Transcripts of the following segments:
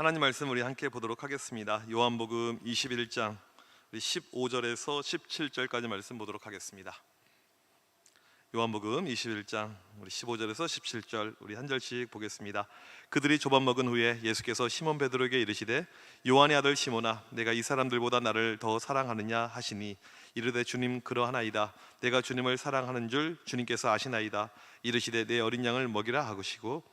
하나님 말씀 우리 함께 보도록 하겠습니다. 요한복음 21장 15절에서 17절까지 말씀 보도록 하겠습니다. 요한복음 21장 우리 15절에서 17절 우리 한 절씩 보겠습니다. 그들이 조밥 먹은 후에 예수께서 시몬 베드로에게 이르시되 요한의 아들 시몬아 내가 이 사람들보다 나를 더 사랑하느냐 하시니 이르되 주님 그러하나이다. 내가 주님을 사랑하는 줄 주님께서 아시나이다. 이르시되 내 어린 양을 먹이라 하시고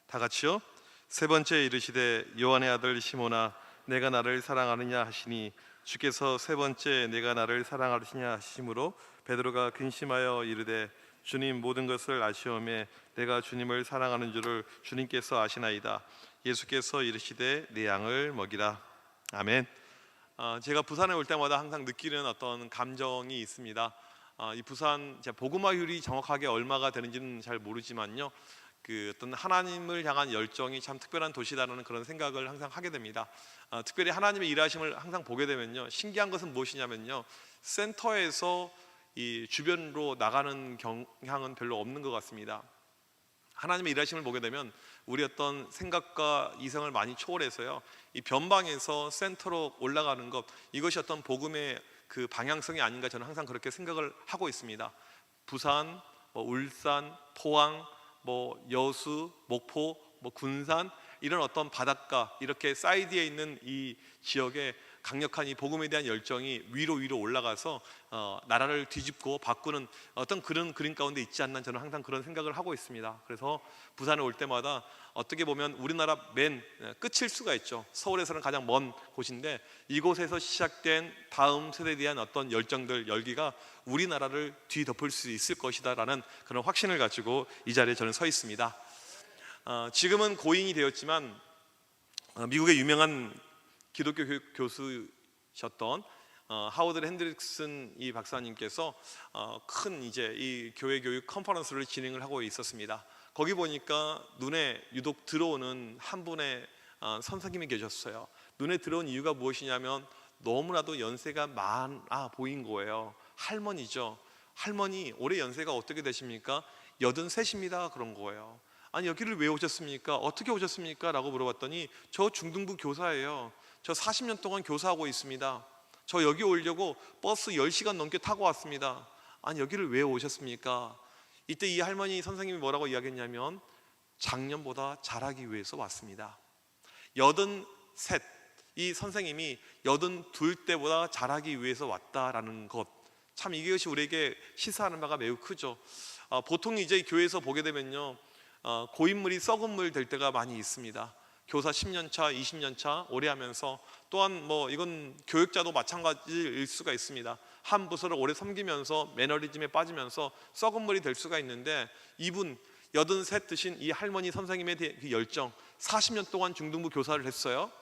다 같이요. 세 번째 이르시되 요한의 아들 시몬아 내가 나를 사랑하느냐 하시니 주께서 세 번째 내가 나를 사랑하시냐 하심으로 베드로가 근심하여 이르되 주님 모든 것을 아시오매 내가 주님을 사랑하는 줄을 주님께서 아시나이다. 예수께서 이르시되 내 양을 먹이라. 아멘. 제가 부산에 올 때마다 항상 느끼는 어떤 감정이 있습니다. 이 부산 복음화율이 정확하게 얼마가 되는지는 잘 모르지만요, 그 어떤 하나님을 향한 열정이 참 특별한 도시다라는 그런 생각을 항상 하게 됩니다. 특별히 하나님의 일하심을 항상 보게 되면요, 신기한 것은 무엇이냐면요, 센터에서 이 주변으로 나가는 경향은 별로 없는 것 같습니다. 하나님의 일하심을 보게 되면 우리 어떤 생각과 이성을 많이 초월해서요, 이 변방에서 센터로 올라가는 것, 이것이 어떤 복음의 그 방향성이 아닌가 저는 항상 그렇게 생각을 하고 있습니다. 부산, 울산, 포항, 여수, 목포, 군산 이런 어떤 바닷가 이렇게 사이드에 있는 이 지역에 강력한 이 복음에 대한 열정이 위로 올라가서 나라를 뒤집고 바꾸는 어떤 그런 그림 가운데 있지 않나 저는 항상 그런 생각을 하고 있습니다. 그래서 부산에 올 때마다 어떻게 보면 우리나라 맨 끝일 수가 있죠. 서울에서는 가장 먼 곳인데 이곳에서 시작된 다음 세대에 대한 어떤 열정들, 열기가 우리나라를 뒤덮을 수 있을 것이다 라는 그런 확신을 가지고 이 자리에 저는 서 있습니다. 지금은 고인이 되었지만 미국의 유명한 기독교 교수셨던 하워드 핸드릭슨 이 박사님께서 큰 이제 이 교회 교육 컨퍼런스를 진행을 하고 있었습니다. 거기 보니까 눈에 유독 들어오는 한 분의 선생님이 계셨어요. 눈에 들어온 이유가 무엇이냐면 너무나도 연세가 많아 보인 거예요. 할머니죠. 할머니 올해 연세가 어떻게 되십니까? 83입니다. 그런 거예요. 아니 여기를 왜 오셨습니까? 어떻게 오셨습니까? 라고 물어봤더니 저 중등부 교사예요. 저 40년 동안 교사하고 있습니다. 저 여기 오려고 버스 10시간 넘게 타고 왔습니다. 아니 여기를 왜 오셨습니까? 이때 이 할머니 선생님이 뭐라고 이야기했냐면 작년보다 잘하기 위해서 왔습니다. 83, 이 선생님이 82때보다 잘하기 위해서 왔다라는 것, 참 이것이 우리에게 시사하는 바가 매우 크죠. 보통 이제 교회에서 보게 되면요, 고인물이 썩은 물 될 때가 많이 있습니다. 교사 10년차, 20년차 오래 하면서, 또한 이건 교육자도 마찬가지일 수가 있습니다. 한 부서를 오래 섬기면서 매너리즘에 빠지면서 썩은 물이 될 수가 있는데, 이분 83 드신 이 할머니 선생님의 그 열정, 40년 동안 중등부 교사를 했어요.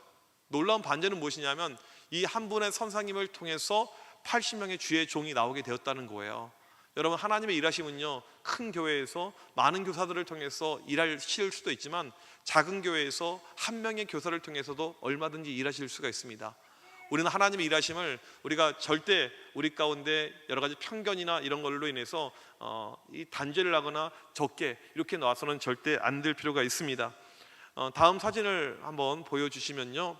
놀라운 반전은 무엇이냐면 이 한 분의 선생님을 통해서 80명의 주의 종이 나오게 되었다는 거예요. 여러분, 하나님의 일하심은요, 큰 교회에서 많은 교사들을 통해서 일하실 수도 있지만 작은 교회에서 한 명의 교사를 통해서도 얼마든지 일하실 수가 있습니다. 우리는 하나님의 일하심을 우리가 절대 우리 가운데 여러 가지 편견이나 이런 걸로 인해서 이 단죄를 하거나 적게 이렇게 놔서는 절대 안 될 필요가 있습니다. 다음 사진을 한번 보여주시면요,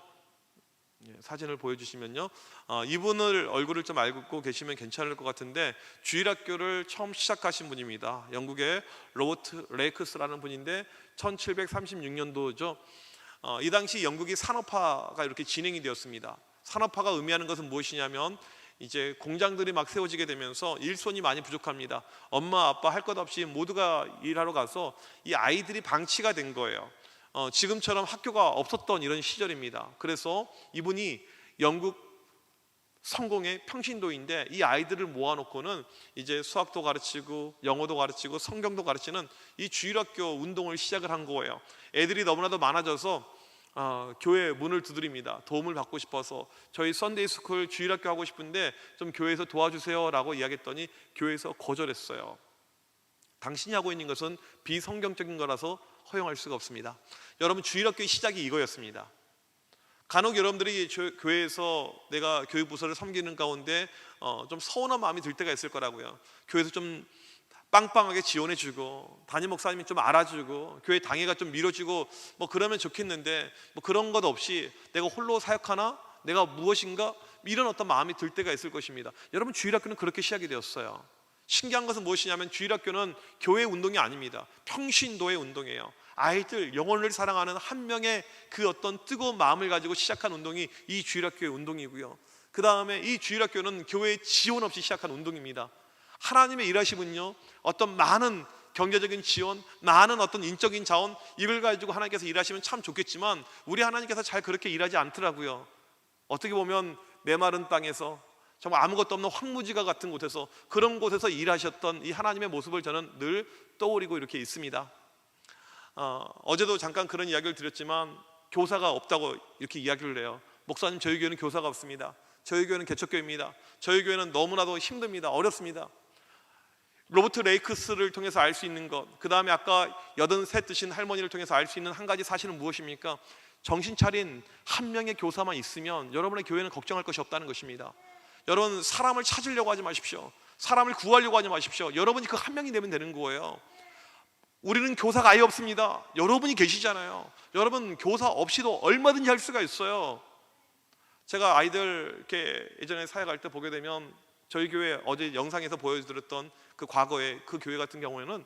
이분을 얼굴을 좀 알고 계시면 괜찮을 것 같은데 주일학교를 처음 시작하신 분입니다. 영국의 로버트 레이크스라는 분인데 1736년도죠. 이 당시 영국이 산업화가 이렇게 진행이 되었습니다. 산업화가 의미하는 것은 무엇이냐면 이제 공장들이 막 세워지게 되면서 일손이 많이 부족합니다. 엄마 아빠 할 것 없이 모두가 일하러 가서 이 아이들이 방치가 된 거예요. 지금처럼 학교가 없었던 이런 시절입니다. 그래서 이분이 영국 성공의 평신도인데 이 아이들을 모아놓고는 이제 수학도 가르치고 영어도 가르치고 성경도 가르치는 이 주일학교 운동을 시작을 한 거예요. 애들이 너무나도 많아져서 교회 문을 두드립니다. 도움을 받고 싶어서 저희 썬데이 스쿨 주일학교 하고 싶은데 좀 교회에서 도와주세요 라고 이야기했더니 교회에서 거절했어요. 당신이 하고 있는 것은 비성경적인 거라서 허용할 수가 없습니다. 여러분, 주일학교의 시작이 이거였습니다. 간혹 여러분들이 교회에서 내가 교육부서를 섬기는 가운데 좀 서운한 마음이 들 때가 있을 거라고요. 교회에서 좀 빵빵하게 지원해주고 담임 목사님이 좀 알아주고 교회 당회가 좀 밀어주고 뭐 그러면 좋겠는데 뭐 그런 것 없이 내가 홀로 사역하나? 내가 무엇인가? 이런 어떤 마음이 들 때가 있을 것입니다. 여러분, 주일학교는 그렇게 시작이 되었어요. 신기한 것은 무엇이냐면 주일학교는 교회 운동이 아닙니다. 평신도의 운동이에요. 아이들 영혼을 사랑하는 한 명의 그 어떤 뜨거운 마음을 가지고 시작한 운동이 이 주일학교의 운동이고요. 그 다음에 이 주일학교는 교회의 지원 없이 시작한 운동입니다. 하나님의 일하심은요, 어떤 많은 경제적인 지원, 많은 어떤 인적인 자원, 이걸 가지고 하나님께서 일하시면 참 좋겠지만 우리 하나님께서 잘 그렇게 일하지 않더라고요. 어떻게 보면 메마른 땅에서 정말 아무것도 없는 황무지가 같은 곳에서, 그런 곳에서 일하셨던 이 하나님의 모습을 저는 늘 떠올리고 이렇게 있습니다. 어제도 잠깐 그런 이야기를 드렸지만 교사가 없다고 이렇게 이야기를 해요. 목사님, 저희 교회는 교사가 없습니다. 저희 교회는 개척교회입니다. 저희 교회는 너무나도 힘듭니다. 어렵습니다. 로버트 레이크스를 통해서 알 수 있는 것, 그 다음에 아까 83 드신 할머니를 통해서 알 수 있는 한 가지 사실은 무엇입니까? 정신 차린 한 명의 교사만 있으면 여러분의 교회는 걱정할 것이 없다는 것입니다. 여러분, 사람을 찾으려고 하지 마십시오. 사람을 구하려고 하지 마십시오. 여러분이 그 한 명이 되면 되는 거예요. 우리는 교사가 아예 없습니다. 여러분이 계시잖아요. 여러분, 교사 없이도 얼마든지 할 수가 있어요. 제가 아이들 이렇게 예전에 사역할 때 보게 되면 저희 교회 어제 영상에서 보여드렸던 그 과거의 그 교회 같은 경우에는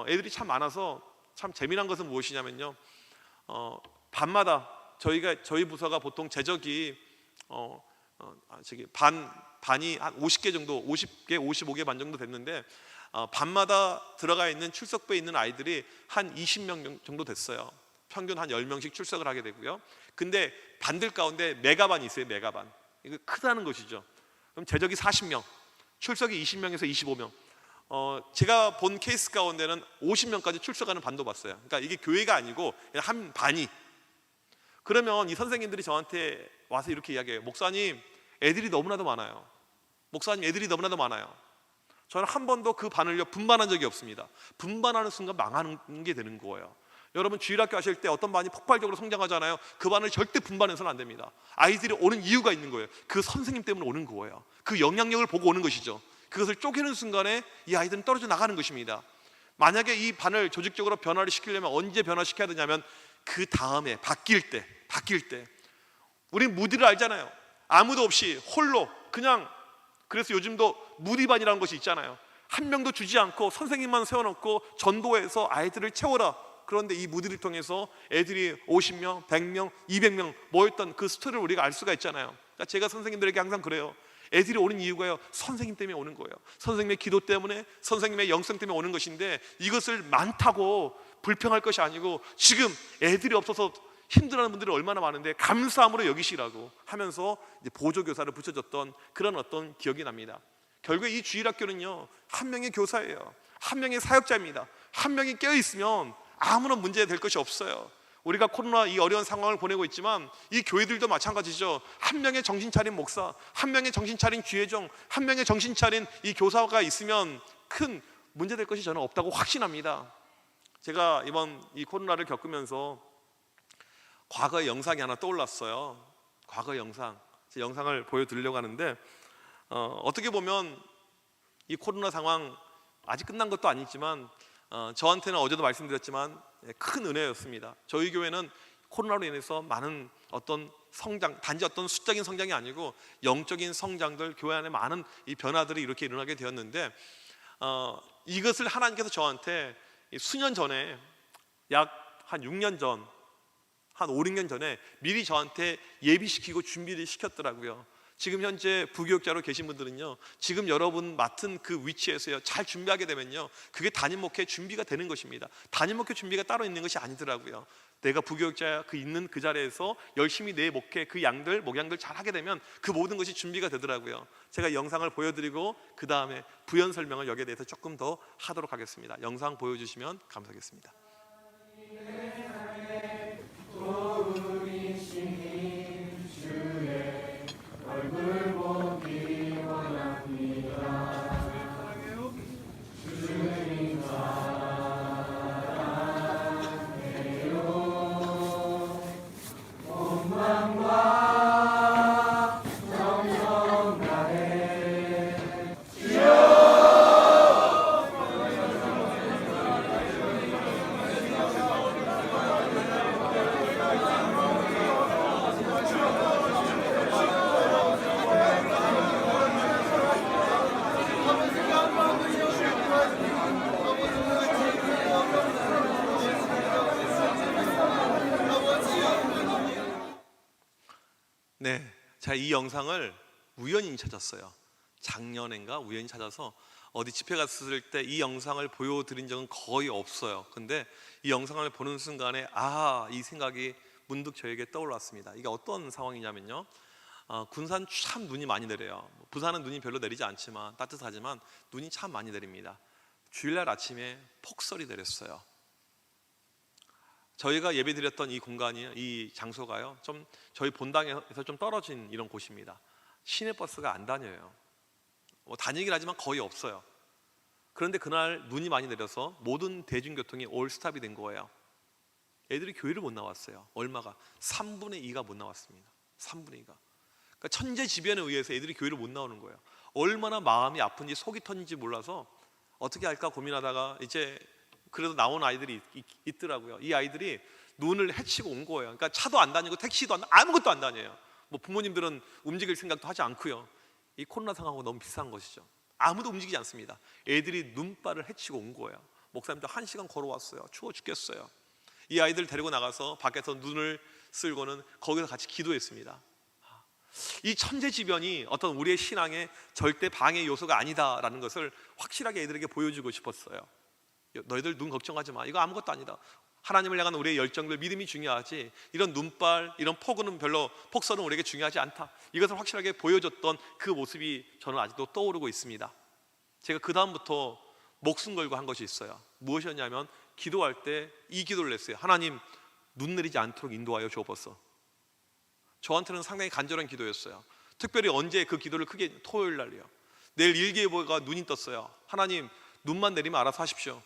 애들이 참 많아서 참 재미난 것은 무엇이냐면요, 반마다 저희 부서가 보통 제적이 반이 한 50개 정도, 50개, 55개 반 정도 됐는데 반마다 들어가 있는 출석부에 있는 아이들이 한 20명 정도 됐어요. 평균 한 10명씩 출석을 하게 되고요. 근데 반들 가운데 메가반이 있어요. 메가반. 이거 크다는 것이죠. 그럼 제적이 40명, 출석이 20명에서 25명. 제가 본 케이스 가운데는 50명까지 출석하는 반도 봤어요. 그러니까 이게 교회가 아니고 그냥 한 반이. 그러면 이 선생님들이 저한테 와서 이렇게 이야기해요. 목사님, 애들이 너무나도 많아요. 목사님, 애들이 너무나도 많아요. 저는 한 번도 그 반을요 분반한 적이 없습니다. 분반하는 순간 망하는 게 되는 거예요. 여러분, 주일학교 하실 때 어떤 반이 폭발적으로 성장하잖아요. 그 반을 절대 분반해서는 안 됩니다. 아이들이 오는 이유가 있는 거예요. 그 선생님 때문에 오는 거예요. 그 영향력을 보고 오는 것이죠. 그것을 쪼개는 순간에 이 아이들은 떨어져 나가는 것입니다. 만약에 이 반을 조직적으로 변화를 시키려면 언제 변화시켜야 되냐면 그 다음에 바뀔 때 우린 무디를 알잖아요. 아무도 없이 홀로 그냥. 그래서 요즘도 무디반이라는 것이 있잖아요. 한 명도 주지 않고 선생님만 세워놓고 전도해서 아이들을 채워라. 그런데 이 무디를 통해서 애들이 50명, 100명, 200명 모였던 그 스토리를 우리가 알 수가 있잖아요. 그러니까 제가 선생님들에게 항상 그래요. 애들이 오는 이유가요, 선생님 때문에 오는 거예요. 선생님의 기도 때문에, 선생님의 영성 때문에 오는 것인데 이것을 많다고 불평할 것이 아니고 지금 애들이 없어서 힘들어하는 분들이 얼마나 많은데 감사함으로 여기시라고 하면서 이제 보조교사를 붙여줬던 그런 어떤 기억이 납니다. 결국에 이 주일학교는요, 한 명의 교사예요. 한 명의 사역자입니다. 한 명이 깨어있으면 아무런 문제 될 것이 없어요. 우리가 코로나 이 어려운 상황을 보내고 있지만 이 교회들도 마찬가지죠. 한 명의 정신 차린 목사, 한 명의 정신 차린 주회종, 한 명의 정신 차린 이 교사가 있으면 큰 문제 될 것이 저는 없다고 확신합니다. 제가 이번 이 코로나를 겪으면서 과거의 영상이 하나 떠올랐어요. 과거의 영상을 보여드리려고 하는데 어떻게 보면 이 코로나 상황 아직 끝난 것도 아니지만 저한테는 어제도 말씀드렸지만 큰 은혜였습니다. 저희 교회는 코로나로 인해서 많은 어떤 성장, 단지 어떤 숫자적인 성장이 아니고 영적인 성장들, 교회 안에 많은 이 변화들이 이렇게 일어나게 되었는데 이것을 하나님께서 저한테 수년 전에 약 한 6년 전, 한 5, 6년 전에 미리 저한테 예비시키고 준비를 시켰더라고요. 지금 현재 부교육자로 계신 분들은요, 지금 여러분 맡은 그 위치에서요 잘 준비하게 되면요 그게 담임 목회 준비가 되는 것입니다. 담임 목회 준비가 따로 있는 것이 아니더라고요. 내가 부교육자 있는 그 자리에서 열심히 내 목회 그 목양들 잘 하게 되면 그 모든 것이 준비가 되더라고요. 제가 영상을 보여드리고 그 다음에 부연 설명을 여기에 대해서 조금 더 하도록 하겠습니다. 영상 보여주시면 감사하겠습니다. 얼굴 보기 원합니다. 주님 사랑해요. 온 마음과 제가 이 영상을 우연히 찾았어요. 작년인가 우연히 찾아서 어디 집회 갔을 때 이 영상을 보여드린 적은 거의 없어요. 근데 이 영상을 보는 순간에 이 생각이 문득 저에게 떠올랐습니다. 이게 어떤 상황이냐면요, 군산 참 눈이 많이 내려요. 부산은 눈이 별로 내리지 않지만 따뜻하지만 눈이 참 많이 내립니다. 주일날 아침에 폭설이 내렸어요. 저희가 예배드렸던 이 공간이, 이 장소가요, 좀 저희 본당에서 좀 떨어진 이런 곳입니다. 시내버스가 안 다녀요. 다니긴 하지만 거의 없어요. 그런데 그날 눈이 많이 내려서 모든 대중교통이 올스탑이 된 거예요. 애들이 교회를 못 나왔어요. 얼마가? 3분의 2가 못 나왔습니다. 3분의 2가. 그러니까 천재지변에 의해서 애들이 교회를 못 나오는 거예요. 얼마나 마음이 아픈지 속이 터진지 몰라서 어떻게 할까 고민하다가 이제 그래도 나온 아이들이 있더라고요. 이 아이들이 눈을 헤치고 온 거예요. 그러니까 차도 안 다니고 택시도 아무것도 안 다녀요. 부모님들은 움직일 생각도 하지 않고요. 이 코로나 상황하고 너무 비슷한 것이죠. 아무도 움직이지 않습니다. 애들이 눈발을 헤치고 온 거예요. 목사님도 1시간 걸어왔어요. 추워 죽겠어요. 이 아이들 데리고 나가서 밖에서 눈을 쓸고는 거기서 같이 기도했습니다. 이 천재지변이 어떤 우리의 신앙의 절대 방해 요소가 아니다라는 것을 확실하게 애들에게 보여주고 싶었어요. 너희들 눈 걱정하지 마. 이거 아무것도 아니다. 하나님을 향한 우리의 열정들, 믿음이 중요하지, 이런 눈발, 이런 폭설은 우리에게 중요하지 않다. 이것을 확실하게 보여줬던 그 모습이 저는 아직도 떠오르고 있습니다. 제가 그 다음부터 목숨 걸고 한 것이 있어요. 무엇이었냐면 기도할 때 이 기도를 했어요. 하나님, 눈 내리지 않도록 인도하여 주옵소서. 저한테는 상당히 간절한 기도였어요. 특별히 언제 그 기도를 크게, 토요일 날이요. 내일 일기예보가 눈이 떴어요. 하나님, 눈만 내리면 알아서 하십시오.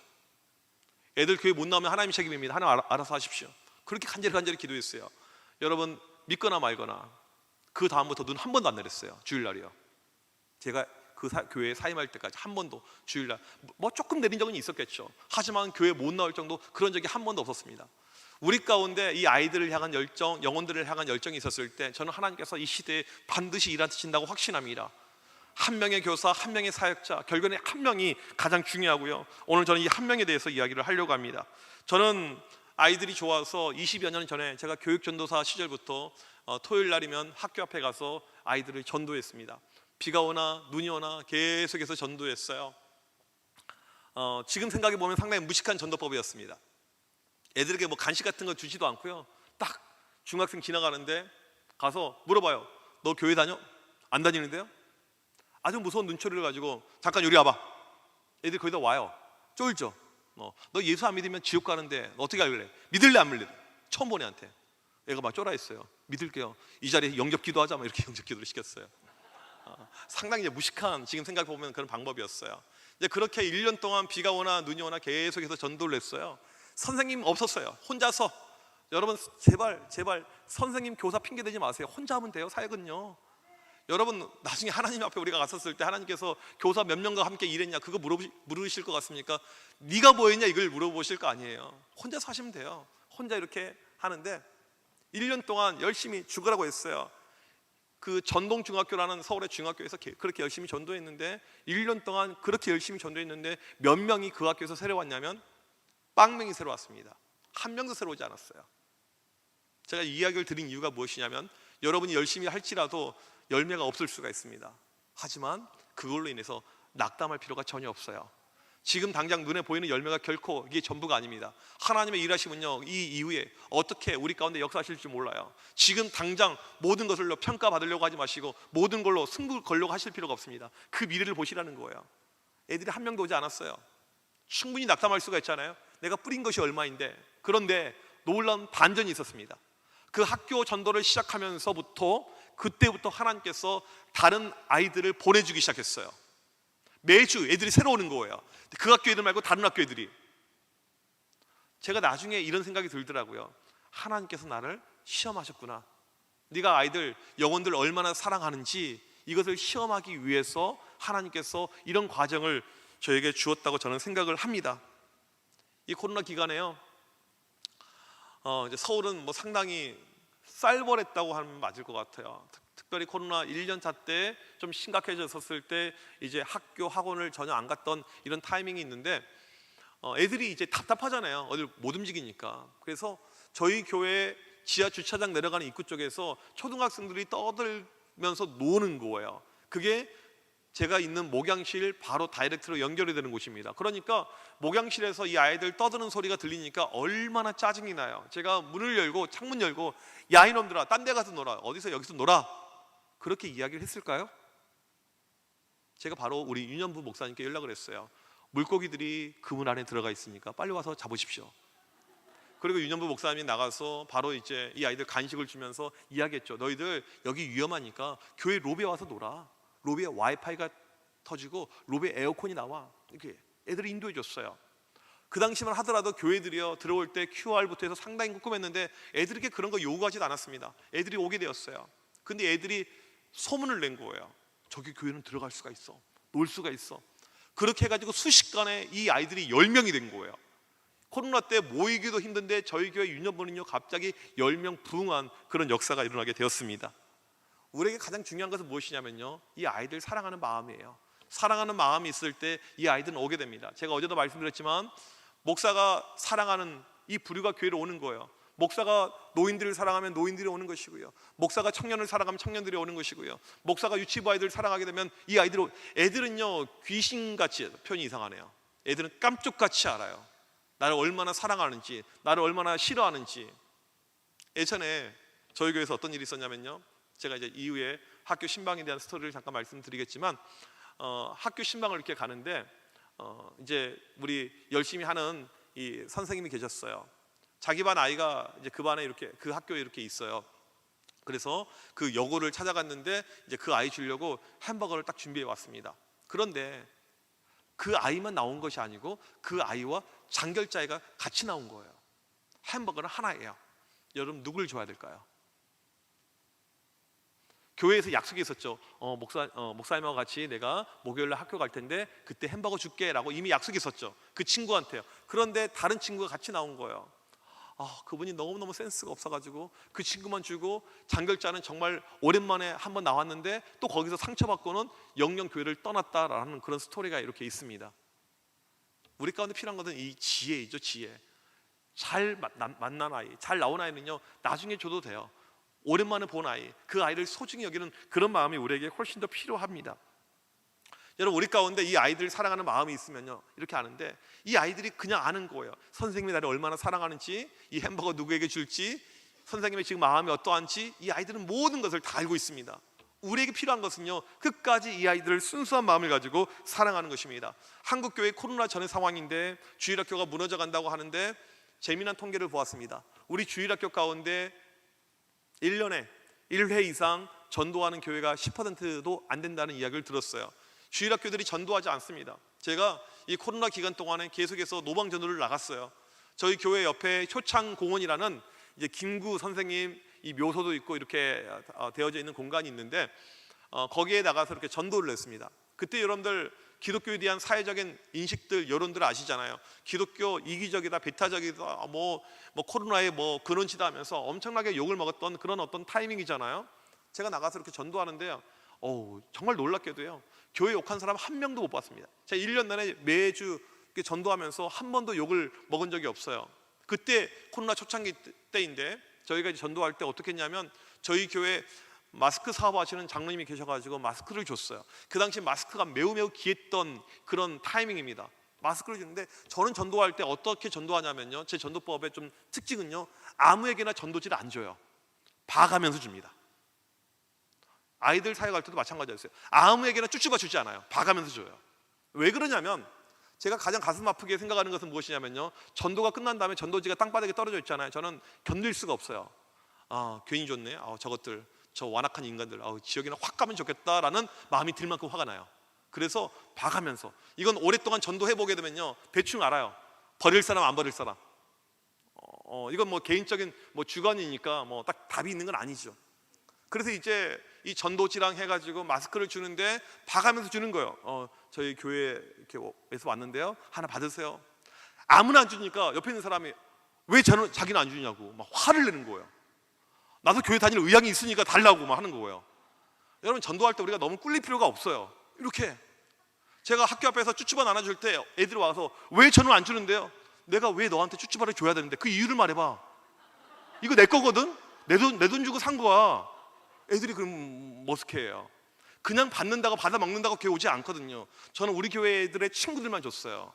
애들 교회 못 나오면 하나님 책임입니다. 하나님 알아서 하십시오. 그렇게 간절히 기도했어요. 여러분, 믿거나 말거나 그 다음부터 눈 한 번도 안 내렸어요. 주일날이요. 제가 그 교회에 사임할 때까지 한 번도 주일날 조금 내린 적은 있었겠죠. 하지만 교회 못 나올 정도 그런 적이 한 번도 없었습니다. 우리 가운데 이 아이들을 향한 열정, 영혼들을 향한 열정이 있었을 때 저는 하나님께서 이 시대에 반드시 일하신다고 확신합니다. 한 명의 교사, 한 명의 사역자, 결국에는 한 명이 가장 중요하고요. 오늘 저는 이 한 명에 대해서 이야기를 하려고 합니다. 저는 아이들이 좋아서 20여 년 전에 제가 교육전도사 시절부터 토요일 날이면 학교 앞에 가서 아이들을 전도했습니다. 비가 오나 눈이 오나 계속해서 전도했어요. 지금 생각해 보면 상당히 무식한 전도법이었습니다. 애들에게 간식 같은 거 주지도 않고요. 딱 중학생 지나가는데 가서 물어봐요. 너 교회 다녀? 안 다니는데요? 아주 무서운 눈초리를 가지고 잠깐 여기 와봐. 애들이 거기다 와요. 쫄죠. 너 예수 안 믿으면 지옥 가는데 어떻게 할래? 믿을래 안 믿을래? 처음 본 애한테 애가 막 쫄아 있어요. 믿을게요. 이 자리에 영접 기도하자. 이렇게 영접 기도를 시켰어요. 상당히 무식한, 지금 생각해 보면 그런 방법이었어요. 이제 그렇게 1년 동안 비가 오나 눈이 오나 계속해서 전도를 했어요. 선생님 없었어요. 혼자서. 여러분 제발 선생님 교사 핑계 대지 마세요. 혼자 하면 돼요. 사역은요. 여러분 나중에 하나님 앞에 우리가 갔었을 때 하나님께서 교사 몇 명과 함께 일했냐 그거 물으실 것 같습니까? 네가 뭐 했냐 이걸 물어보실 거 아니에요. 혼자서 하시면 돼요. 혼자 이렇게 하는데 1년 동안 열심히 죽으라고 했어요. 그 전동중학교라는 서울의 중학교에서 그렇게 열심히 전도했는데 1년 동안 그렇게 열심히 전도했는데 몇 명이 그 학교에서 새로 왔냐면 빵명이 새로 왔습니다. 한 명도 새로 오지 않았어요. 제가 이 이야기를 드린 이유가 무엇이냐면 여러분이 열심히 할지라도 열매가 없을 수가 있습니다. 하지만 그걸로 인해서 낙담할 필요가 전혀 없어요. 지금 당장 눈에 보이는 열매가 결코 이게 전부가 아닙니다. 하나님의 일하심은요, 이 이후에 어떻게 우리 가운데 역사하실지 몰라요. 지금 당장 모든 것을 평가받으려고 하지 마시고 모든 걸로 승부 걸려고 하실 필요가 없습니다. 그 미래를 보시라는 거예요. 애들이 한 명도 오지 않았어요. 충분히 낙담할 수가 있잖아요. 내가 뿌린 것이 얼마인데. 그런데 놀라운 반전이 있었습니다. 그 학교 전도를 시작하면서부터 그때부터 하나님께서 다른 아이들을 보내주기 시작했어요. 매주 애들이 새로 오는 거예요. 그 학교 애들 말고 다른 학교 애들이. 제가 나중에 이런 생각이 들더라고요. 하나님께서 나를 시험하셨구나. 네가 아이들, 영혼들 얼마나 사랑하는지 이것을 시험하기 위해서 하나님께서 이런 과정을 저에게 주었다고 저는 생각을 합니다. 이 코로나 기간에요, 이제 서울은 상당히 쌀벌했다고 하면 맞을 것 같아요. 특별히 코로나 1년차 때 좀 심각해졌을 때 이제 학교 학원을 전혀 안 갔던 이런 타이밍이 있는데 애들이 이제 답답하잖아요. 어딜 못 움직이니까. 그래서 저희 교회 지하 주차장 내려가는 입구 쪽에서 초등학생들이 놀면서 노는 거예요. 그게 제가 있는 목양실 바로 다이렉트로 연결이 되는 곳입니다. 그러니까 목양실에서 이 아이들 떠드는 소리가 들리니까 얼마나 짜증이 나요. 제가 문을 열고 창문 열고 야 이놈들아 딴 데 가서 놀아, 어디서 여기서 놀아, 그렇게 이야기를 했을까요? 제가 바로 우리 윤현부 목사님께 연락을 했어요. 물고기들이 그물 안에 들어가 있으니까 빨리 와서 잡으십시오. 그리고 윤현부 목사님이 나가서 바로 이제 이 아이들 간식을 주면서 이야기했죠. 너희들 여기 위험하니까 교회 로비에 와서 놀아. 로비에 와이파이가 터지고 로비에 에어컨이 나와. 이렇게 애들이 인도해 줬어요. 그 당시만 하더라도 교회들이요 들어올 때 QR부터 해서 상당히 궁금했는데 애들에게 그런 거 요구하지도 않았습니다. 애들이 오게 되었어요. 근데 애들이 소문을 낸 거예요. 저기 교회는 들어갈 수가 있어, 놀 수가 있어. 그렇게 해가지고 순식간에 이 아이들이 10명이 된 거예요. 코로나 때 모이기도 힘든데 저희 교회 유년부는요 갑자기 10명 부흥한 그런 역사가 일어나게 되었습니다. 우리에게 가장 중요한 것은 무엇이냐면요, 이 아이들 사랑하는 마음이에요. 사랑하는 마음이 있을 때 이 아이들은 오게 됩니다. 제가 어제도 말씀드렸지만 목사가 사랑하는 이 부류가 교회로 오는 거예요. 목사가 노인들을 사랑하면 노인들이 오는 것이고요, 목사가 청년을 사랑하면 청년들이 오는 것이고요, 목사가 유치부 아이들을 사랑하게 되면 이 아이들은, 애들은요 귀신같이, 표현이 이상하네요. 애들은 깜쪽같이 알아요. 나를 얼마나 사랑하는지, 나를 얼마나 싫어하는지. 예전에 저희 교회에서 어떤 일이 있었냐면요, 제가 이제 이후에 학교 신방에 대한 스토리를 잠깐 말씀드리겠지만, 학교 신방을 이렇게 가는데 이제 우리 열심히 하는 이 선생님이 계셨어요. 자기 반 아이가 이제 그 반에 이렇게 그 학교에 이렇게 있어요. 그래서 그 여고를 찾아갔는데 이제 그 아이 주려고 햄버거를 딱 준비해 왔습니다. 그런데 그 아이만 나온 것이 아니고 그 아이와 장결자애가 같이 나온 거예요. 햄버거는 하나예요. 여러분 누굴 줘야 될까요? 교회에서 약속이 있었죠. 목사님하고 같이 내가 목요일날 학교 갈 텐데 그때 햄버거 줄게 라고 이미 약속이 있었죠, 그 친구한테요. 그런데 다른 친구가 같이 나온 거예요. 그분이 너무너무 센스가 없어가지고 그 친구만 주고, 장결자는 정말 오랜만에 한번 나왔는데 또 거기서 상처받고는 영영 교회를 떠났다라는 그런 스토리가 이렇게 있습니다. 우리 가운데 필요한 것은 이 지혜이죠, 지혜. 잘 만난 아이, 잘 나온 아이는요 나중에 줘도 돼요. 오랜만에 본 아이, 그 아이를 소중히 여기는 그런 마음이 우리에게 훨씬 더 필요합니다. 여러분, 우리 가운데 이 아이들 사랑하는 마음이 있으면요 이렇게 아는데, 이 아이들이 그냥 아는 거예요. 선생님이 나를 얼마나 사랑하는지, 이 햄버거 누구에게 줄지, 선생님의 지금 마음이 어떠한지, 이 아이들은 모든 것을 다 알고 있습니다. 우리에게 필요한 것은요 끝까지 이 아이들을 순수한 마음을 가지고 사랑하는 것입니다. 한국교회 코로나 전의 상황인데 주일학교가 무너져 간다고 하는데, 재미난 통계를 보았습니다. 우리 주일학교 가운데 1년에 1회 이상 전도하는 교회가 10%도 안 된다는 이야기를 들었어요. 주일학교들이 전도하지 않습니다. 제가 이 코로나 기간 동안에 계속해서 노방 전도를 나갔어요. 저희 교회 옆에 효창공원이라는 이제 김구 선생님 이 묘소도 있고 이렇게 되어져 있는 공간이 있는데, 거기에 나가서 이렇게 전도를 했습니다. 그때 여러분들 기독교에 대한 사회적인 인식들, 여론들 아시잖아요. 기독교 이기적이다, 배타적이다, 뭐 코로나에 뭐 근원치다 하면서 엄청나게 욕을 먹었던 그런 어떤 타이밍이잖아요. 제가 나가서 이렇게 전도하는데요, 정말 놀랍게도요 교회 욕한 사람 한 명도 못 봤습니다. 제가 1년 내내 매주 전도하면서 한 번도 욕을 먹은 적이 없어요. 그때 코로나 초창기 때인데 저희가 이제 전도할 때 어떻게 했냐면, 저희 교회 마스크 사업하시는 장로님이 계셔가지고 마스크를 줬어요. 그 당시 마스크가 매우 귀했던 그런 타이밍입니다. 마스크를 주는데, 저는 전도할 때 어떻게 전도하냐면요, 제 전도법의 좀 특징은요, 아무에게나 전도지를 안 줘요. 봐가면서 줍니다. 아이들 사역할 때도 마찬가지였어요. 아무에게나 쭈쭈바 주지 않아요. 봐가면서 줘요. 왜 그러냐면, 제가 가장 가슴 아프게 생각하는 것은 무엇이냐면요, 전도가 끝난 다음에 전도지가 땅바닥에 떨어져 있잖아요. 저는 견딜 수가 없어요. 괜히 줬네, 저것들, 저 완악한 인간들, 지역에는 확 가면 좋겠다라는 마음이 들 만큼 화가 나요. 그래서 봐가면서, 이건 오랫동안 전도해보게 되면요 대충 알아요. 버릴 사람 안 버릴 사람. 이건 뭐 개인적인 주관이니까 딱 답이 있는 건 아니죠. 그래서 이제 이 전도지랑 해가지고 마스크를 주는데 봐가면서 주는 거예요. 저희 교회에서 왔는데요, 하나 받으세요. 아무나 안 주니까 옆에 있는 사람이 왜 자기는 안 주냐고 막 화를 내는 거예요. 나도 교회 다닐 의향이 있으니까 달라고 막 하는 거예요. 여러분, 전도할 때 우리가 너무 꿀릴 필요가 없어요. 이렇게 제가 학교 앞에서 쭈쭈바 나눠줄 때 애들이 와서 왜 저는 안 주는데요? 내가 왜 너한테 쭈쭈바를 줘야 되는데 그 이유를 말해봐. 이거 내 거거든? 내 돈 주고 산 거야. 애들이 그럼 머쓱해요. 그냥 받는다고 받아 먹는다고 교회 오지 않거든요. 저는 우리 교회 애들의 친구들만 줬어요.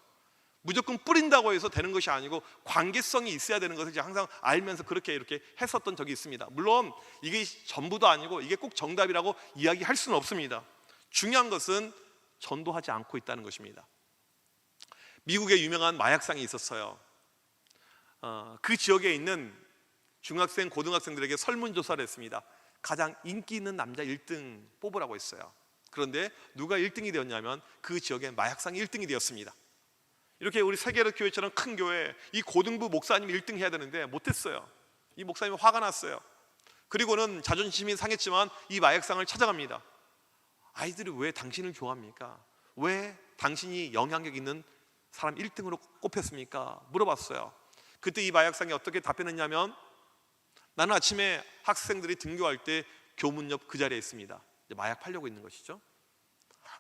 무조건 뿌린다고 해서 되는 것이 아니고 관계성이 있어야 되는 것을 항상 알면서 그렇게 이렇게 했었던 적이 있습니다. 물론 이게 전부도 아니고 이게 꼭 정답이라고 이야기할 수는 없습니다. 중요한 것은 전도하지 않고 있다는 것입니다. 미국에 유명한 마약상이 있었어요. 그 지역에 있는 중학생, 고등학생들에게 설문조사를 했습니다. 가장 인기 있는 남자 1등 뽑으라고 했어요. 그런데 누가 1등이 되었냐면 그 지역의 마약상이 1등이 되었습니다. 이렇게 우리 세계로 교회처럼 큰 교회, 이 고등부 목사님이 1등 해야 되는데 못했어요. 이 목사님이 화가 났어요. 그리고는 자존심이 상했지만 이 마약상을 찾아갑니다. 아이들이 왜 당신을 좋아합니까? 왜 당신이 영향력 있는 사람 1등으로 꼽혔습니까? 물어봤어요. 그때 이 마약상이 어떻게 답변했냐면, 나는 아침에 학생들이 등교할 때 교문 옆 그 자리에 있습니다. 마약 팔려고 있는 것이죠.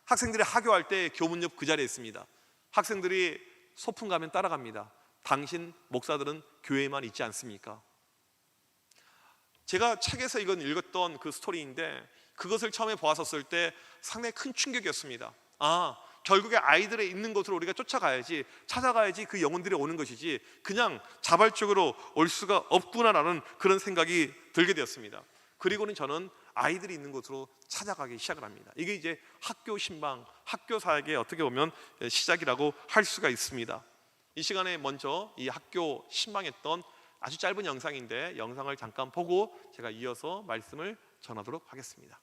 학생들이 하교할 때 교문 옆 그 자리에 있습니다. 학생들이 소풍 가면 따라갑니다. 당신 목사들은 교회에만 있지 않습니까? 제가 책에서 읽었던 그 스토리인데, 그것을 처음에 보았었을 때 상당히 큰 충격이었습니다. 결국에 아이들의 있는 곳으로 우리가 쫓아가야지, 찾아가야지 그 영혼들이 오는 것이지 그냥 자발적으로 올 수가 없구나라는 그런 생각이 들게 되었습니다. 그리고는 저는 아이들이 있는 곳으로 찾아가기 시작을 합니다. 이게 이제 학교 신방, 학교 사역의 어떻게 보면 시작이라고 할 수가 있습니다. 이 시간에 먼저 이 학교 신방했던 아주 짧은 영상인데, 영상을 잠깐 보고 제가 이어서 말씀을 전하도록 하겠습니다.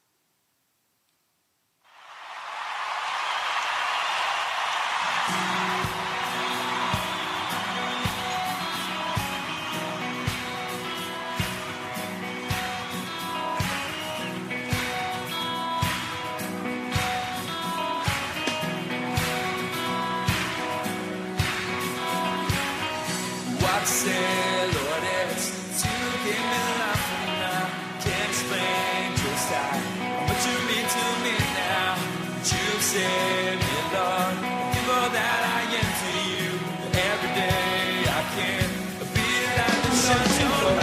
Say, Lord, it's to give me life and I can't explain just how much you mean to me now. You've saved me, Lord. Give all that I am to you. Every day I can be like the sunshine.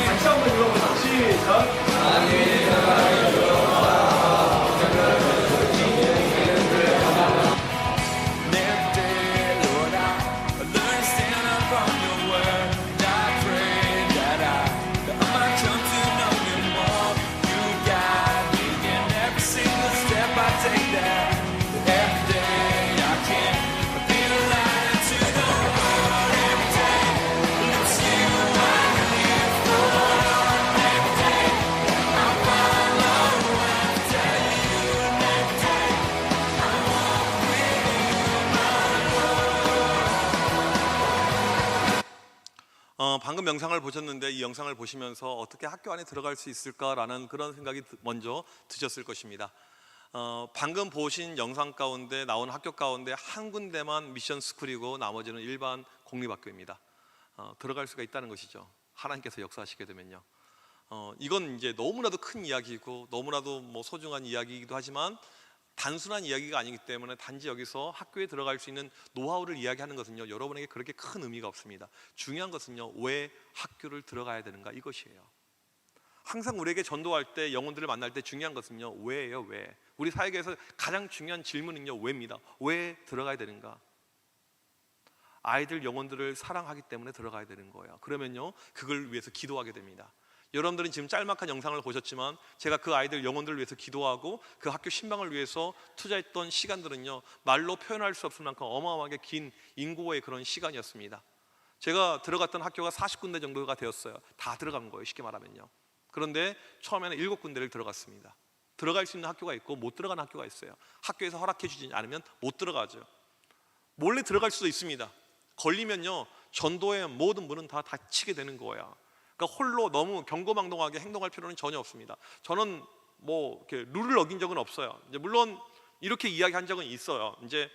다시 한번 읽어보자. 시작. 방금 영상을 보셨는데, 이 영상을 보시면서 어떻게 학교 안에 들어갈 수 있을까라는 그런 생각이 먼저 드셨을 것입니다. 방금 보신 영상 가운데 나온 학교 가운데 한 군데만 미션 스쿨이고 나머지는 일반 공립학교입니다. 들어갈 수가 있다는 것이죠. 하나님께서 역사하시게 되면요. 이건 이제 너무나도 큰 이야기이고 너무나도 소중한 이야기이기도 하지만 단순한 이야기가 아니기 때문에 단지 여기서 학교에 들어갈 수 있는 노하우를 이야기하는 것은요, 여러분에게 그렇게 큰 의미가 없습니다. 중요한 것은요, 왜 학교를 들어가야 되는가, 이것이에요. 항상 우리에게 전도할 때, 영혼들을 만날 때 중요한 것은요, 왜예요. 왜? 우리 사역에서 가장 중요한 질문은요, 왜입니다. 왜 들어가야 되는가? 아이들 영혼들을 사랑하기 때문에 들어가야 되는 거예요. 그러면요, 그걸 위해서 기도하게 됩니다. 여러분들은 지금 짤막한 영상을 보셨지만 제가 그 아이들 영혼들을 위해서 기도하고 그 학교 신방을 위해서 투자했던 시간들은요, 말로 표현할 수 없을 만큼 어마어마하게 긴 인고의 그런 시간이었습니다. 제가 들어갔던 학교가 40군데 정도가 되었어요. 다 들어간 거예요, 쉽게 말하면요. 그런데 처음에는 7군데를 들어갔습니다. 들어갈 수 있는 학교가 있고 못 들어가는 학교가 있어요. 학교에서 허락해 주지 않으면 못 들어가죠. 몰래 들어갈 수도 있습니다. 걸리면요, 전도의 모든 문은 다 닫히게 되는 거예요. 그러니까 홀로 너무 경거망동하게 행동할 필요는 전혀 없습니다. 저는 이렇게 룰을 어긴 적은 없어요. 이제 물론 이렇게 이야기한 적은 있어요. 이제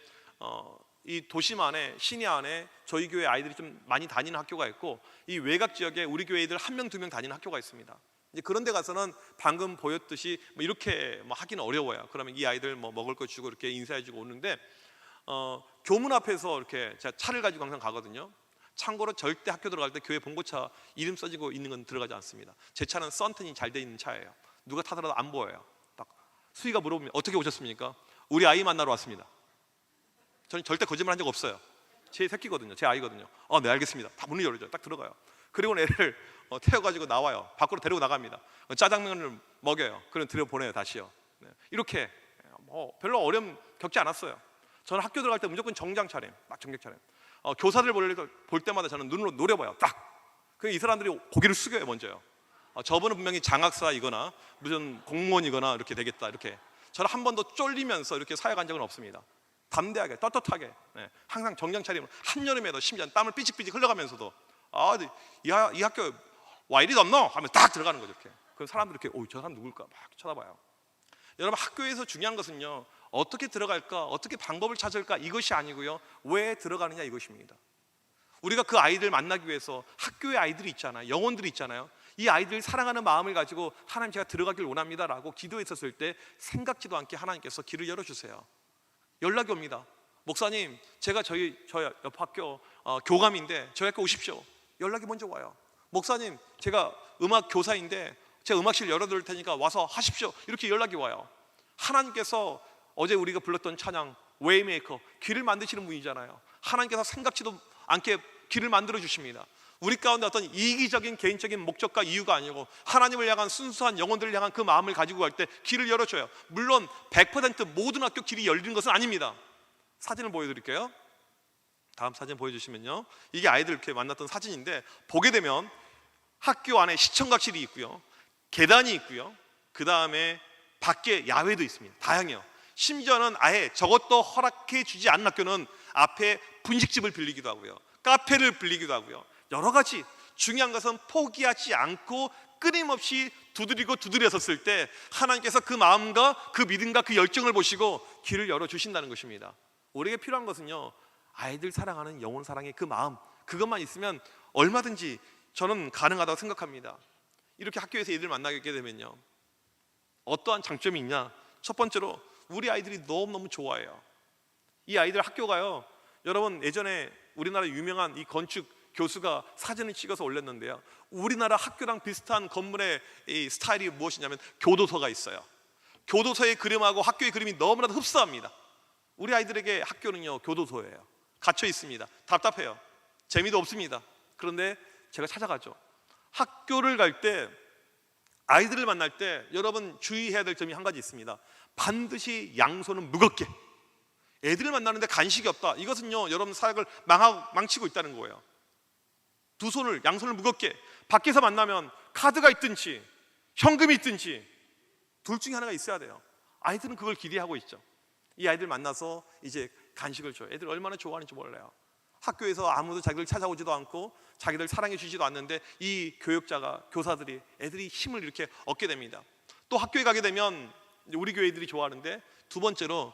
이 도심 안에, 시내 안에 저희 교회 아이들이 좀 많이 다니는 학교가 있고, 이 외곽 지역에 우리 교회 애들 1명, 2명 다니는 학교가 있습니다. 이제 그런 데 가서는 방금 보였듯이 이렇게 하기는 어려워요. 그러면 이 아이들 먹을 거 주고 이렇게 인사해 주고 오는데, 교문 앞에서 이렇게 제가 차를 가지고 항상 가거든요. 참고로 절대 학교 들어갈 때 교회 봉고차 이름 써지고 있는 건 들어가지 않습니다. 제 차는 썬텐이 잘 돼 있는 차예요. 누가 타더라도 안 보여요. 딱 수희가 물어보면 어떻게 오셨습니까? 우리 아이 만나러 왔습니다. 저는 절대 거짓말 한 적 없어요. 제 새끼거든요. 제 아이거든요. 네, 알겠습니다. 다 문을 열어줘요. 딱 들어가요. 그리고 애를 태워가지고 나와요. 밖으로 데리고 나갑니다. 짜장면을 먹여요. 그럼 들여보내요. 다시요. 네. 이렇게 별로 어려움 겪지 않았어요. 저는 학교 들어갈 때 무조건 정장 차림, 막 정장 차림. 교사들 볼 때마다 저는 눈으로 노려봐요. 딱. 그 이 사람들이 고개를 숙여요. 먼저요. 저분은 분명히 장학사이거나 무슨 공무원이거나 이렇게 되겠다. 이렇게. 저는 한 번도 쫄리면서 이렇게 사역한 적은 없습니다. 담대하게, 떳떳하게, 네. 항상 정장 차림으로 한여름에도 심지어 땀을 삐직삐직 흘러가면서도 이 학교 와 이리 덥노? 하면 딱 들어가는 거죠. 이렇게. 그럼 사람들이 이렇게 저 사람 누굴까? 막 쳐다봐요. 여러분, 학교에서 중요한 것은요, 어떻게 들어갈까, 어떻게 방법을 찾을까, 이것이 아니고요, 왜 들어가느냐, 이것입니다. 우리가 그 아이들 만나기 위해서 학교에 아이들이 있잖아요. 영혼들이 있잖아요. 이 아이들 사랑하는 마음을 가지고 하나님, 제가 들어가길 원합니다 라고 기도했었을 때 생각지도 않게 하나님께서 길을 열어주세요. 연락이 옵니다. 목사님, 제가 저희 옆 학교 교감인데 저희 학교 오십시오. 연락이 먼저 와요. 목사님, 제가 음악 교사인데 제가 음악실 열어둘 테니까 와서 하십시오. 이렇게 연락이 와요. 하나님께서 어제 우리가 불렀던 찬양 웨이메이커, 길을 만드시는 분이잖아요. 하나님께서 생각지도 않게 길을 만들어 주십니다. 우리 가운데 어떤 이기적인 개인적인 목적과 이유가 아니고 하나님을 향한 순수한 영혼들을 향한 그 마음을 가지고 갈 때 길을 열어줘요. 물론 100% 모든 학교 길이 열리는 것은 아닙니다. 사진을 보여드릴게요. 다음 사진 보여주시면요, 이게 아이들 이렇게 만났던 사진인데, 보게 되면 학교 안에 시청각실이 있고요, 계단이 있고요, 그 다음에 밖에 야외도 있습니다. 다양해요. 심지어는 아예 저것도 허락해 주지 않은 학교는 앞에 분식집을 빌리기도 하고요, 카페를 빌리기도 하고요, 여러 가지. 중요한 것은 포기하지 않고 끊임없이 두드렸었을 때 하나님께서 그 마음과 그 믿음과 그 열정을 보시고 길을 열어주신다는 것입니다. 우리에게 필요한 것은요, 아이들 사랑하는 영혼 사랑의 그 마음, 그것만 있으면 얼마든지 저는 가능하다고 생각합니다. 이렇게 학교에서 애들 만나게 되면요, 어떠한 장점이 있냐? 첫 번째로 우리 아이들이 너무너무 좋아해요. 이 아이들 학교가요, 여러분, 예전에 우리나라 유명한 이 건축 교수가 사진을 찍어서 올렸는데요, 우리나라 학교랑 비슷한 건물의 이 스타일이 무엇이냐면 교도소가 있어요. 교도소의 그림하고 학교의 그림이 너무나도 흡사합니다. 우리 아이들에게 학교는요, 교도소예요. 갇혀 있습니다. 답답해요. 재미도 없습니다. 그런데 제가 찾아가죠. 학교를 갈 때, 아이들을 만날 때 여러분 주의해야 될 점이 한 가지 있습니다. 반드시 양손은 무겁게. 애들을 만나는데 간식이 없다, 이것은요, 여러분 사역을 망치고 있다는 거예요. 두 손을, 양손을 무겁게. 밖에서 만나면 카드가 있든지 현금이 있든지 둘 중에 하나가 있어야 돼요. 아이들은 그걸 기대하고 있죠. 이 아이들 만나서 이제 간식을 줘요. 애들 얼마나 좋아하는지 몰라요. 학교에서 아무도 자기를 찾아오지도 않고 자기들 사랑해 주지도 않는데 이 교육자가, 교사들이, 애들이 힘을 이렇게 얻게 됩니다. 또 학교에 가게 되면 우리 교회 애들이 좋아하는데, 두 번째로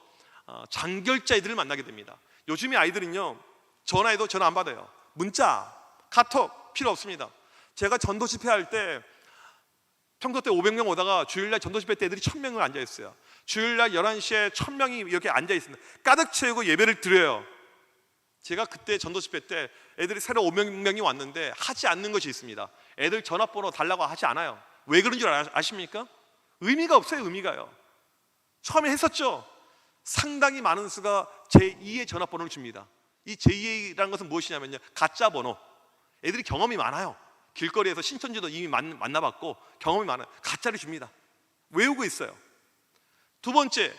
장결자 애들을 만나게 됩니다. 요즘의 아이들은요, 전화해도 전화 안 받아요. 문자, 카톡 필요 없습니다. 제가 전도 집회할 때 평소 때 500명 오다가 주일날 전도 집회 때 애들이 1000명을 앉아 있어요. 주일날 11시에 1000명이 이렇게 앉아 있습니다. 가득 채우고 예배를 드려요. 제가 그때 전도 집회 때 애들이 새로 500명이 왔는데 하지 않는 것이 있습니다. 애들 전화번호 달라고 하지 않아요. 왜 그런 줄 아십니까? 의미가 없어요. 의미가요. 처음에 했었죠. 상당히 많은 수가 제2의 전화번호를 줍니다. 이 제2라는 것은 무엇이냐면요, 가짜 번호. 애들이 경험이 많아요. 길거리에서 신천지도 이미 만나봤고 경험이 많아요. 가짜를 줍니다. 외우고 있어요. 두 번째,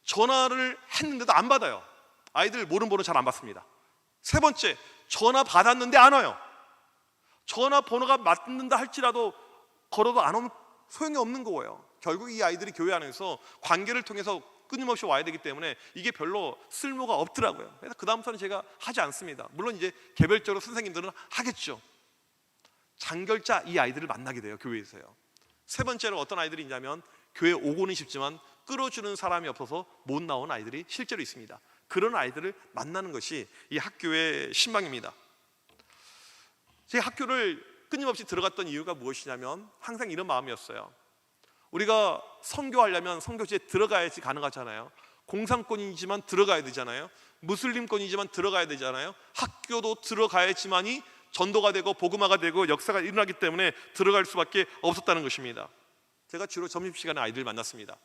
전화를 했는데도 안 받아요. 아이들 모르는 번호 잘 안 받습니다. 세 번째, 전화 받았는데 안 와요. 전화 번호가 맞는다 할지라도 걸어도 안 오면 소용이 없는 거예요. 결국 이 아이들이 교회 안에서 관계를 통해서 끊임없이 와야 되기 때문에 이게 별로 쓸모가 없더라고요. 그래서 그 다음부터는 제가 하지 않습니다. 물론 이제 개별적으로 선생님들은 하겠죠. 장결자 이 아이들을 만나게 돼요. 교회에서요. 세 번째로 어떤 아이들이 있냐면, 교회 오고는 싶지만 끌어주는 사람이 없어서 못 나온 아이들이 실제로 있습니다. 그런 아이들을 만나는 것이 이 학교의 신방입니다. 제 학교를 끊임없이 들어갔던 이유가 무엇이냐면 항상 이런 마음이었어요. 우리가 선교하려면 선교지에 들어가야지 가능하잖아요. 공산권이지만 들어가야 되잖아요. 무슬림권이지만 들어가야 되잖아요. 학교도 들어가야지만이 전도가 되고 복음화가 되고 역사가 일어나기 때문에 들어갈 수밖에 없었다는 것입니다. 제가 주로 점심시간에 아이들 만났습니다.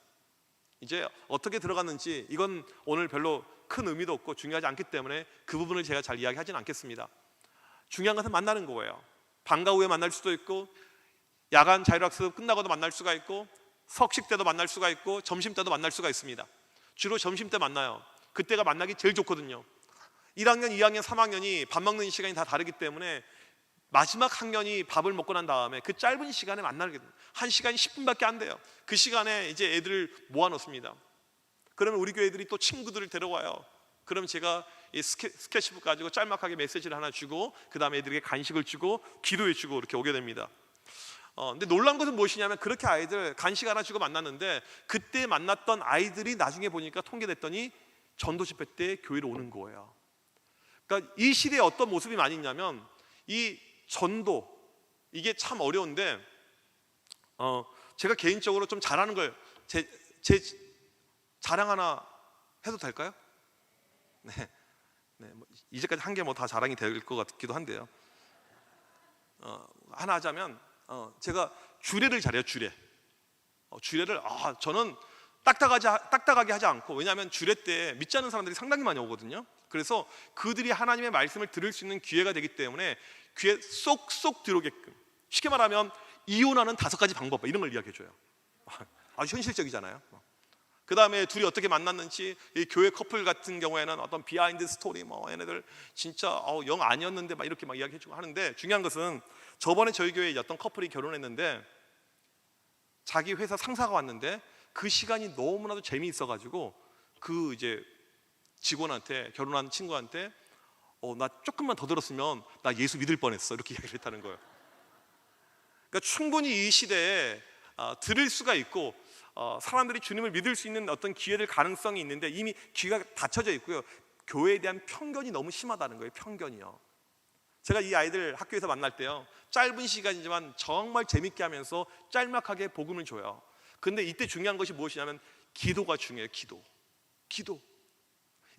이제 어떻게 들어갔는지 이건 오늘 별로 큰 의미도 없고 중요하지 않기 때문에 그 부분을 제가 잘 이야기하지는 않겠습니다. 중요한 것은 만나는 거예요. 방과 후에 만날 수도 있고, 야간 자율학습 끝나고도 만날 수가 있고, 석식 때도 만날 수가 있고, 점심 때도 만날 수가 있습니다. 주로 점심 때 만나요. 그때가 만나기 제일 좋거든요. 1학년, 2학년, 3학년이 밥 먹는 시간이 다 다르기 때문에 마지막 학년이 밥을 먹고 난 다음에 그 짧은 시간에 만나게 됩니다. 1시간이 10분밖에 안 돼요. 그 시간에 이제 애들을 모아놓습니다. 그러면 우리 교회 애들이 또 친구들을 데려와요. 그럼 제가 이 스케치북 가지고 짤막하게 메시지를 하나 주고, 그 다음에 애들에게 간식을 주고 기도해 주고 이렇게 오게 됩니다. 근데 놀라운 것은 무엇이냐면, 그렇게 아이들 간식 하나 주고 만났는데 그때 만났던 아이들이 나중에 보니까 통계됐더니 전도 집회 때 교회로 오는 거예요. 그러니까 이 시대에 어떤 모습이 많이 있냐면, 이 전도, 이게 참 어려운데 제가 개인적으로 좀 잘하는 걸 제 자랑 하나 해도 될까요? 네, 뭐 이제까지 한 게 뭐 다 자랑이 될 것 같기도 한데요. 하나 하자면 제가 주례를 잘해요. 주례를 저는 딱딱하게 하지 않고, 왜냐하면 주례 때 믿지 않는 사람들이 상당히 많이 오거든요. 그래서 그들이 하나님의 말씀을 들을 수 있는 기회가 되기 때문에 귀에 쏙쏙 들어오게끔, 쉽게 말하면 이혼하는 5가지 방법 이런 걸 이야기해줘요. 아주 현실적이잖아요. 그 다음에 둘이 어떻게 만났는지, 이 교회 커플 같은 경우에는 어떤 비하인드 스토리, 뭐 얘네들 진짜 영 아니었는데 막 이렇게 막 이야기해주고 하는데, 중요한 것은 저번에 저희 교회에 어떤 커플이 결혼했는데 자기 회사 상사가 왔는데 그 시간이 너무나도 재미있어가지고 그 이제 직원한테, 결혼한 친구한테 나 조금만 더 들었으면 나 예수 믿을 뻔했어 이렇게 이야기를 했다는 거예요. 그러니까 충분히 이 시대에 들을 수가 있고, 사람들이 주님을 믿을 수 있는 어떤 기회들, 가능성이 있는데 이미 귀가 닫혀져 있고요. 교회에 대한 편견이 너무 심하다는 거예요. 편견이요. 제가 이 아이들 학교에서 만날 때요, 짧은 시간이지만 정말 재밌게 하면서 짤막하게 복음을 줘요. 근데 이때 중요한 것이 무엇이냐면 기도가 중요해요. 기도.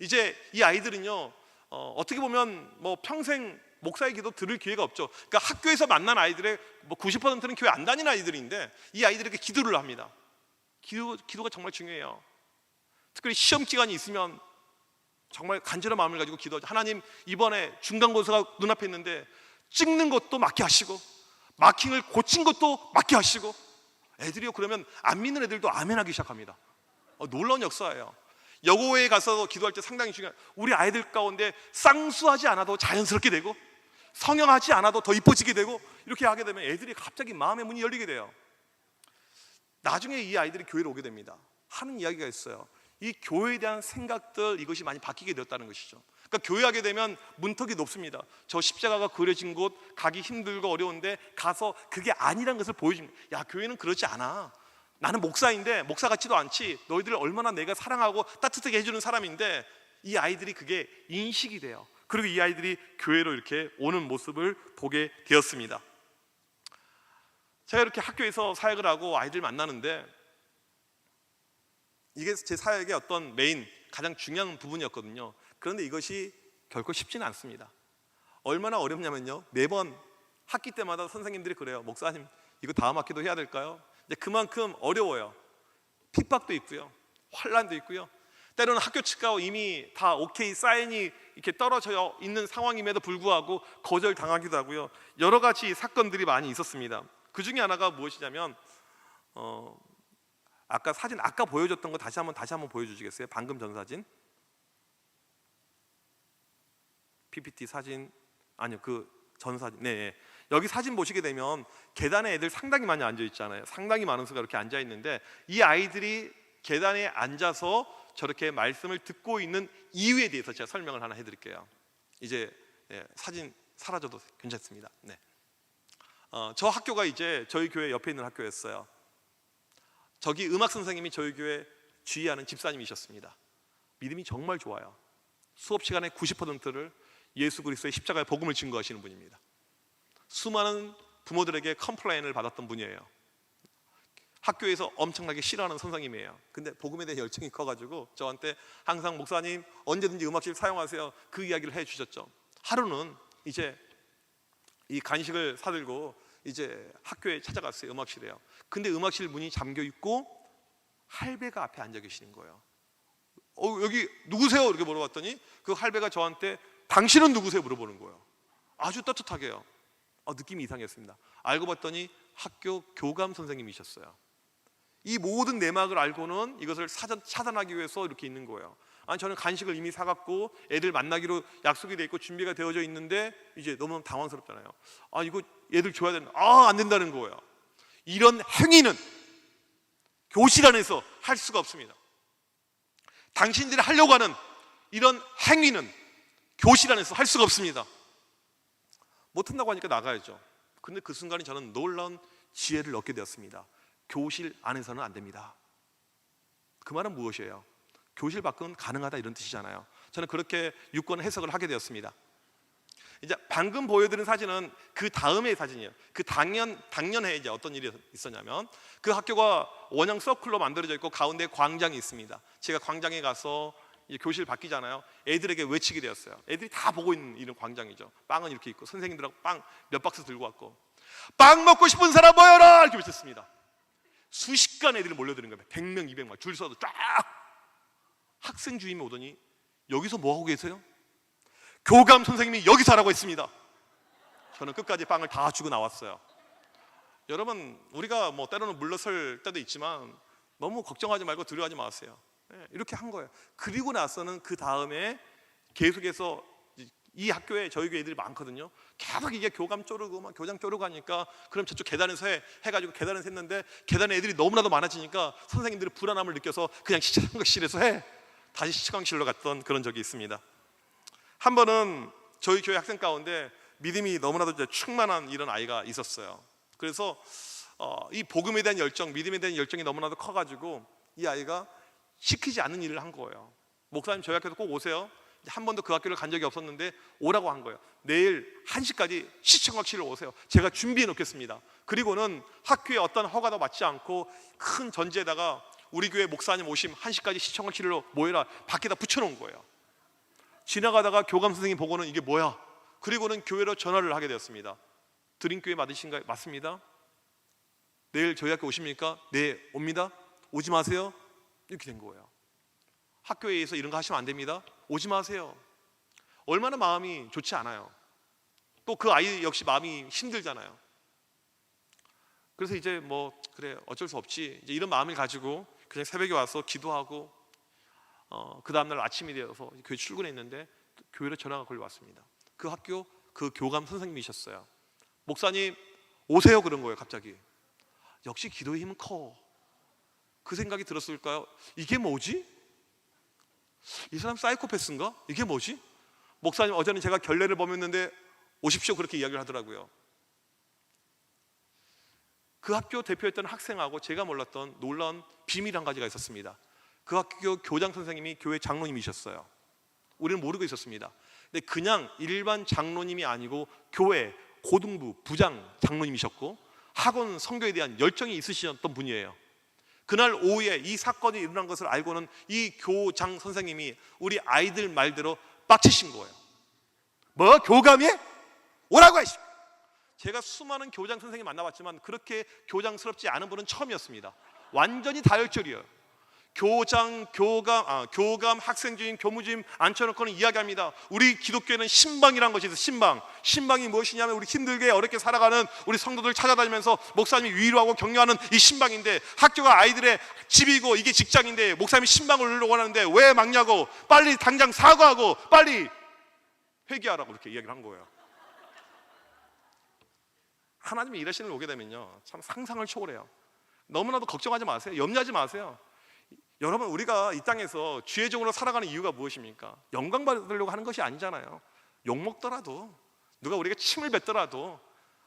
이제 이 아이들은요, 어떻게 보면 뭐 평생 목사의 기도 들을 기회가 없죠. 그러니까 학교에서 만난 아이들의 뭐 90%는 교회 안 다니는 아이들인데 이 아이들에게 기도를 합니다. 기도가 정말 중요해요. 특별히 시험 기간이 있으면 정말 간절한 마음을 가지고 기도하죠. 하나님, 이번에 중간고사가 눈앞에 있는데 찍는 것도 맞게 하시고 마킹을 고친 것도 맞게 하시고. 애들이요, 그러면 안 믿는 애들도 아멘하기 시작합니다. 놀라운 역사예요. 여고에 가서 기도할 때 상당히 중요해요. 우리 아이들 가운데 쌍수하지 않아도 자연스럽게 되고, 성형하지 않아도 더 이뻐지게 되고, 이렇게 하게 되면 애들이 갑자기 마음의 문이 열리게 돼요. 나중에 이 아이들이 교회로 오게 됩니다. 하는 이야기가 있어요. 이 교회에 대한 생각들, 이것이 많이 바뀌게 되었다는 것이죠. 그러니까 교회하게 되면 문턱이 높습니다. 저 십자가가 그려진 곳 가기 힘들고 어려운데 가서 그게 아니란 것을 보여줍니다. 야, 교회는 그렇지 않아. 나는 목사인데 목사 같지도 않지. 너희들을 얼마나 내가 사랑하고 따뜻하게 해주는 사람인데, 이 아이들이 그게 인식이 돼요. 그리고 이 아이들이 교회로 이렇게 오는 모습을 보게 되었습니다. 제가 이렇게 학교에서 사역을 하고 아이들 만나는데, 이게 제 사역의 어떤 메인, 가장 중요한 부분이었거든요. 그런데 이것이 결코 쉽지는 않습니다. 얼마나 어렵냐면요, 매번 학기 때마다 선생님들이 그래요. 목사님, 이거 다음 학기도 해야 될까요? 이제 그만큼 어려워요. 핍박도 있고요, 환란도 있고요. 때로는 학교 측과 이미 다 오케이 사인이 이렇게 떨어져 있는 상황임에도 불구하고 거절당하기도 하고요. 여러 가지 사건들이 많이 있었습니다. 그 중에 하나가 무엇이냐면 아까 사진 보여줬던 거 다시 한번 보여주시겠어요? 방금 전 사진, PPT 사진, 아니요, 그 전 사진. 네, 여기 사진 보시게 되면 계단에 애들 상당히 많이 앉아 있잖아요. 상당히 많은 수가 이렇게 앉아 있는데, 이 아이들이 계단에 앉아서 저렇게 말씀을 듣고 있는 이유에 대해서 제가 설명을 하나 해드릴게요. 이제 사진 사라져도 괜찮습니다. 네. 저 학교가 이제 저희 교회 옆에 있는 학교였어요. 저기 음악 선생님이 저희 교회 주의하는 집사님이셨습니다. 믿음이 정말 좋아요. 수업 시간에 90%를 예수 그리스도의 십자가의 복음을 증거하시는 분입니다. 수많은 부모들에게 컴플레인을 받았던 분이에요. 학교에서 엄청나게 싫어하는 선생님이에요. 근데 복음에 대한 열정이 커가지고 저한테 항상 목사님 언제든지 음악실 사용하세요, 그 이야기를 해주셨죠. 하루는 이제 이 간식을 사들고 이제 학교에 찾아갔어요. 음악실에요. 근데 음악실 문이 잠겨 있고 할배가 앞에 앉아 계시는 거예요. 여기 누구세요? 이렇게 물어봤더니 그 할배가 저한테 당신은 누구세요? 물어보는 거예요. 아주 떳떳하게요. 느낌이 이상했습니다. 알고 봤더니 학교 교감 선생님이셨어요. 이 모든 내막을 알고는 이것을 차단하기 위해서 이렇게 있는 거예요. 아니, 저는 간식을 이미 사갖고 애들 만나기로 약속이 돼 있고 준비가 되어져 있는데 이제 너무 당황스럽잖아요. 이거 애들 줘야 되는, 안 된다는 거예요. 이런 행위는 교실 안에서 할 수가 없습니다. 당신들이 하려고 하는 이런 행위는 교실 안에서 할 수가 없습니다. 못한다고 하니까 나가야죠. 근데 그 순간에 저는 놀라운 지혜를 얻게 되었습니다. 교실 안에서는 안 됩니다. 그 말은 무엇이에요? 교실 밖은 가능하다, 이런 뜻이잖아요. 저는 그렇게 유권 해석을 하게 되었습니다. 이제 방금 보여드린 사진은 그 다음의 사진이에요. 그 당년에 이제 어떤 일이 있었냐면, 그 학교가 원형 서클로 만들어져 있고 가운데 광장이 있습니다. 제가 광장에 가서 이제 교실 바뀌잖아요. 애들에게 외치게 되었어요. 애들이 다 보고 있는 이런 광장이죠. 빵은 이렇게 있고 선생님들하고 빵 몇 박스 들고 왔고, 빵 먹고 싶은 사람 모여라! 이렇게 외쳤습니다. 수십간 애들이 몰려드는 거예요. 100명, 200명 줄 서도 쫙. 학생 주임이 오더니 여기서 뭐 하고 계세요? 교감 선생님이 여기서 하라고 했습니다. 저는 끝까지 빵을 다 주고 나왔어요. 여러분, 우리가 뭐 때로는 물러설 때도 있지만 너무 걱정하지 말고 두려워하지 마세요. 이렇게 한 거예요. 그리고 나서는 그 다음에 계속해서 이 학교에 저희 교회 애들이 많거든요. 계속 이게 교감 쪼르고 막 교장 쪼르고 하니까, 그럼 저쪽 계단에서 해가지고 계단에서 했는데 계단에 애들이 너무나도 많아지니까 선생님들이 불안함을 느껴서 그냥 시청각실에서 다시 시청각실로 갔던 그런 적이 있습니다. 한 번은 저희 교회 학생 가운데 믿음이 너무나도 이제 충만한 이런 아이가 있었어요. 그래서 이 복음에 대한 열정, 믿음에 대한 열정이 너무나도 커가지고 이 아이가 시키지 않는 일을 한 거예요. 목사님, 저희 학교에서 꼭 오세요. 한 번도 그 학교를 간 적이 없었는데 오라고 한 거예요. 내일 1시까지 시청각실로 오세요. 제가 준비해 놓겠습니다. 그리고는 학교에 어떤 허가도 받지 않고 큰 전지에다가 우리 교회 목사님 오심 1시까지 시청각실로 모여라 밖에다 붙여놓은 거예요. 지나가다가 교감 선생님 보고는 이게 뭐야? 그리고는 교회로 전화를 하게 되었습니다. 드림교회 맞으신가요? 맞습니다. 내일 저희 학교 오십니까? 네, 옵니다. 오지 마세요. 이렇게 된 거예요. 학교에서 이런 거 하시면 안 됩니다. 오지 마세요. 얼마나 마음이 좋지 않아요. 또 그 아이 역시 마음이 힘들잖아요. 그래서 이제 뭐 그래 어쩔 수 없지, 이제 이런 마음을 가지고 그냥 새벽에 와서 기도하고 그 다음날 아침이 되어서 교회 출근했는데 교회로 전화가 걸려왔습니다. 그 학교 그 교감 선생님이셨어요. 목사님 오세요, 그런 거예요. 갑자기. 역시 기도의 힘은 커. 그 생각이 들었을까요? 이게 뭐지? 이 사람 사이코패스인가? 이게 뭐지? 목사님, 어제는 제가 결례를 범했는데 오십시오, 그렇게 이야기를 하더라고요. 그 학교 대표했던 학생하고 제가 몰랐던 놀라운 비밀 한 가지가 있었습니다. 그 학교 교장 선생님이 교회 장로님이셨어요. 우리는 모르고 있었습니다. 근데 그냥 일반 장로님이 아니고 교회 고등부 부장 장로님이셨고 학원 선교에 대한 열정이 있으셨던 분이에요. 그날 오후에 이 사건이 일어난 것을 알고는 이 교장 선생님이 우리 아이들 말대로 빡치신 거예요. 뭐 교감이? 오라고 해! 제가 수많은 교장 선생님 만나봤지만 그렇게 교장스럽지 않은 분은 처음이었습니다. 완전히 다혈질이에요. 교장, 교감, 학생주임, 교무주임 앉혀놓고는 이야기합니다. 우리 기독교에는 신방이라는 것이 있어요. 신방. 신방이 무엇이냐면 우리 힘들게 어렵게 살아가는 우리 성도들 찾아다니면서 목사님이 위로하고 격려하는 이 신방인데, 학교가 아이들의 집이고 이게 직장인데 목사님이 신방을 울려고 하는데 왜 막냐고, 빨리 당장 사과하고 빨리 회개하라고 이렇게 이야기를 한 거예요. 하나님이 일하시는 걸 오게 되면요, 참 상상을 초월해요. 너무나도 걱정하지 마세요. 염려하지 마세요. 여러분, 우리가 이 땅에서 주의종으로 살아가는 이유가 무엇입니까? 영광 받으려고 하는 것이 아니잖아요. 욕먹더라도, 누가 우리가 침을 뱉더라도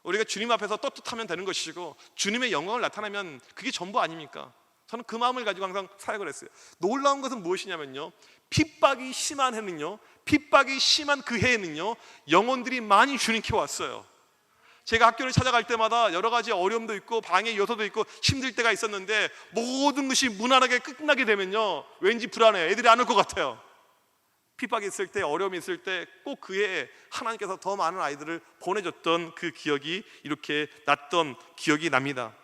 우리가 주님 앞에서 떳떳하면 되는 것이고 주님의 영광을 나타내면 그게 전부 아닙니까? 저는 그 마음을 가지고 항상 사역을 했어요. 놀라운 것은 무엇이냐면요, 핍박이 심한 해는요, 핍박이 심한 그 해에는요, 영혼들이 많이 주님께 왔어요. 제가 학교를 찾아갈 때마다 여러 가지 어려움도 있고 방해 요소도 있고 힘들 때가 있었는데, 모든 것이 무난하게 끝나게 되면요, 왠지 불안해요. 애들이 안 올 것 같아요. 핍박이 있을 때, 어려움이 있을 때 꼭 그해 하나님께서 더 많은 아이들을 보내줬던 그 기억이 이렇게 났던 기억이 납니다.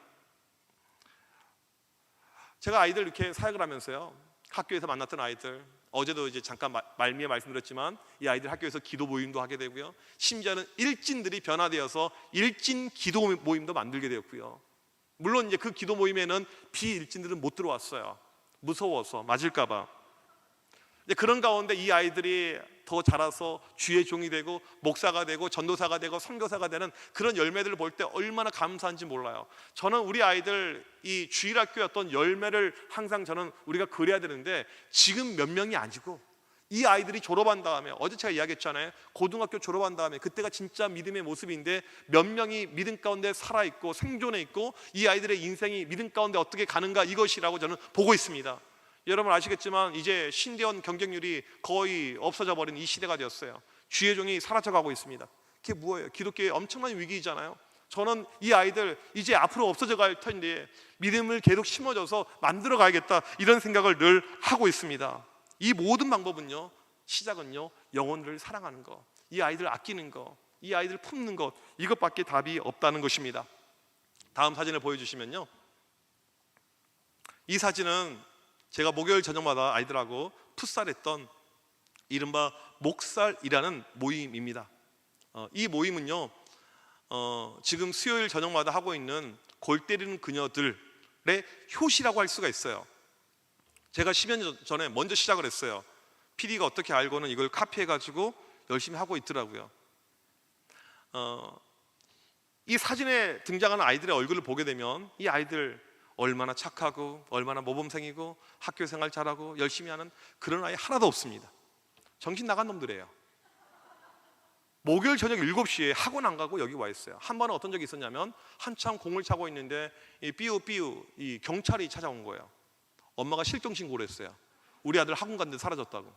제가 아이들 이렇게 사역을 하면서요, 학교에서 만났던 아이들, 어제도 이제 잠깐 말미에 말씀드렸지만 이 아이들 학교에서 기도 모임도 하게 되고요, 심지어는 일진들이 변화되어서 일진 기도 모임도 만들게 되었고요. 물론 이제 그 기도 모임에는 비일진들은 못 들어왔어요. 무서워서 맞을까봐. 그런 가운데 이 아이들이 더 자라서 주의 종이 되고 목사가 되고 전도사가 되고 선교사가 되는 그런 열매들을 볼 때 얼마나 감사한지 몰라요. 저는 우리 아이들 이 주일학교의 어떤 열매를 항상 저는 우리가 그려야 되는데, 지금 몇 명이 아니고 이 아이들이 졸업한 다음에, 어제 제가 이야기했잖아요, 고등학교 졸업한 다음에 그때가 진짜 믿음의 모습인데 몇 명이 믿음 가운데 살아있고 생존해 있고 이 아이들의 인생이 믿음 가운데 어떻게 가는가, 이것이라고 저는 보고 있습니다. 여러분 아시겠지만 이제 신대원 경쟁률이 거의 없어져 버린 이 시대가 되었어요. 주의 종이 사라져가고 있습니다. 그게 뭐예요? 기독교의 엄청난 위기이잖아요. 저는 이 아이들 이제 앞으로 없어져 갈 텐데 믿음을 계속 심어줘서 만들어 가야겠다, 이런 생각을 늘 하고 있습니다. 이 모든 방법은요, 시작은요, 영혼들을 사랑하는 것, 이 아이들 아끼는 것, 이 아이들 품는 것, 이것밖에 답이 없다는 것입니다. 다음 사진을 보여주시면요, 이 사진은 제가 목요일 저녁마다 아이들하고 풋살했던 이른바 목살이라는 모임입니다. 이 모임은요, 지금 수요일 저녁마다 하고 있는 골 때리는 그녀들의 효시라고 할 수가 있어요. 제가 10여 년 전에 먼저 시작을 했어요. PD가 어떻게 알고는 이걸 카피해가지고 열심히 하고 있더라고요. 이 사진에 등장하는 아이들의 얼굴을 보게 되면 이 아이들 얼마나 착하고 얼마나 모범생이고 학교 생활 잘하고 열심히 하는 그런 아이 하나도 없습니다. 정신 나간 놈들이에요. 목요일 저녁 7시에 학원 안 가고 여기 와 있어요. 한 번은 어떤 적이 있었냐면, 한참 공을 차고 있는데 이 삐우삐우 이 경찰이 찾아온 거예요. 엄마가 실종 신고를 했어요. 우리 아들 학원 갔는데 사라졌다고.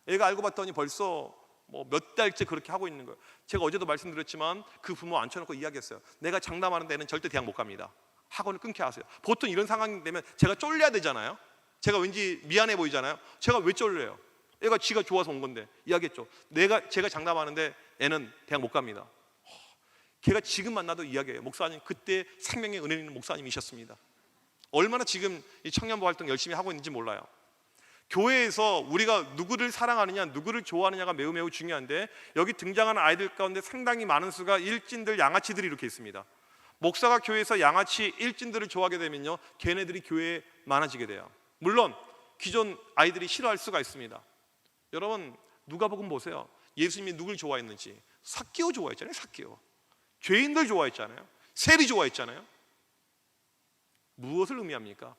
애가 알고 봤더니 벌써 뭐 몇 달째 그렇게 하고 있는 거예요. 제가 어제도 말씀드렸지만 그 부모 앉혀놓고 이야기했어요. 내가 장담하는 데는 절대 대학 못 갑니다. 학원을 끊게 하세요. 보통 이런 상황이 되면 제가 쫄려야 되잖아요. 제가 왠지 미안해 보이잖아요. 제가 왜 쫄려요? 애가 지가 좋아서 온 건데. 이야기했죠. 제가 장담하는데 애는 대학 못 갑니다. 걔가 지금 만나도 이야기해요. 목사님, 그때 생명의 은혜 있는 목사님이셨습니다. 얼마나 지금 이 청년부 활동 열심히 하고 있는지 몰라요. 교회에서 우리가 누구를 사랑하느냐, 누구를 좋아하느냐가 매우 중요한데, 여기 등장하는 아이들 가운데 상당히 많은 수가 일진들, 양아치들이 이렇게 있습니다. 목사가 교회에서 양아치 일진들을 좋아하게 되면요, 걔네들이 교회에 많아지게 돼요. 물론 기존 아이들이 싫어할 수가 있습니다. 여러분 누가복음 보세요. 예수님이 누굴 좋아했는지. 삭개오 좋아했잖아요. 삭개오. 죄인들 좋아했잖아요. 세리 좋아했잖아요. 무엇을 의미합니까?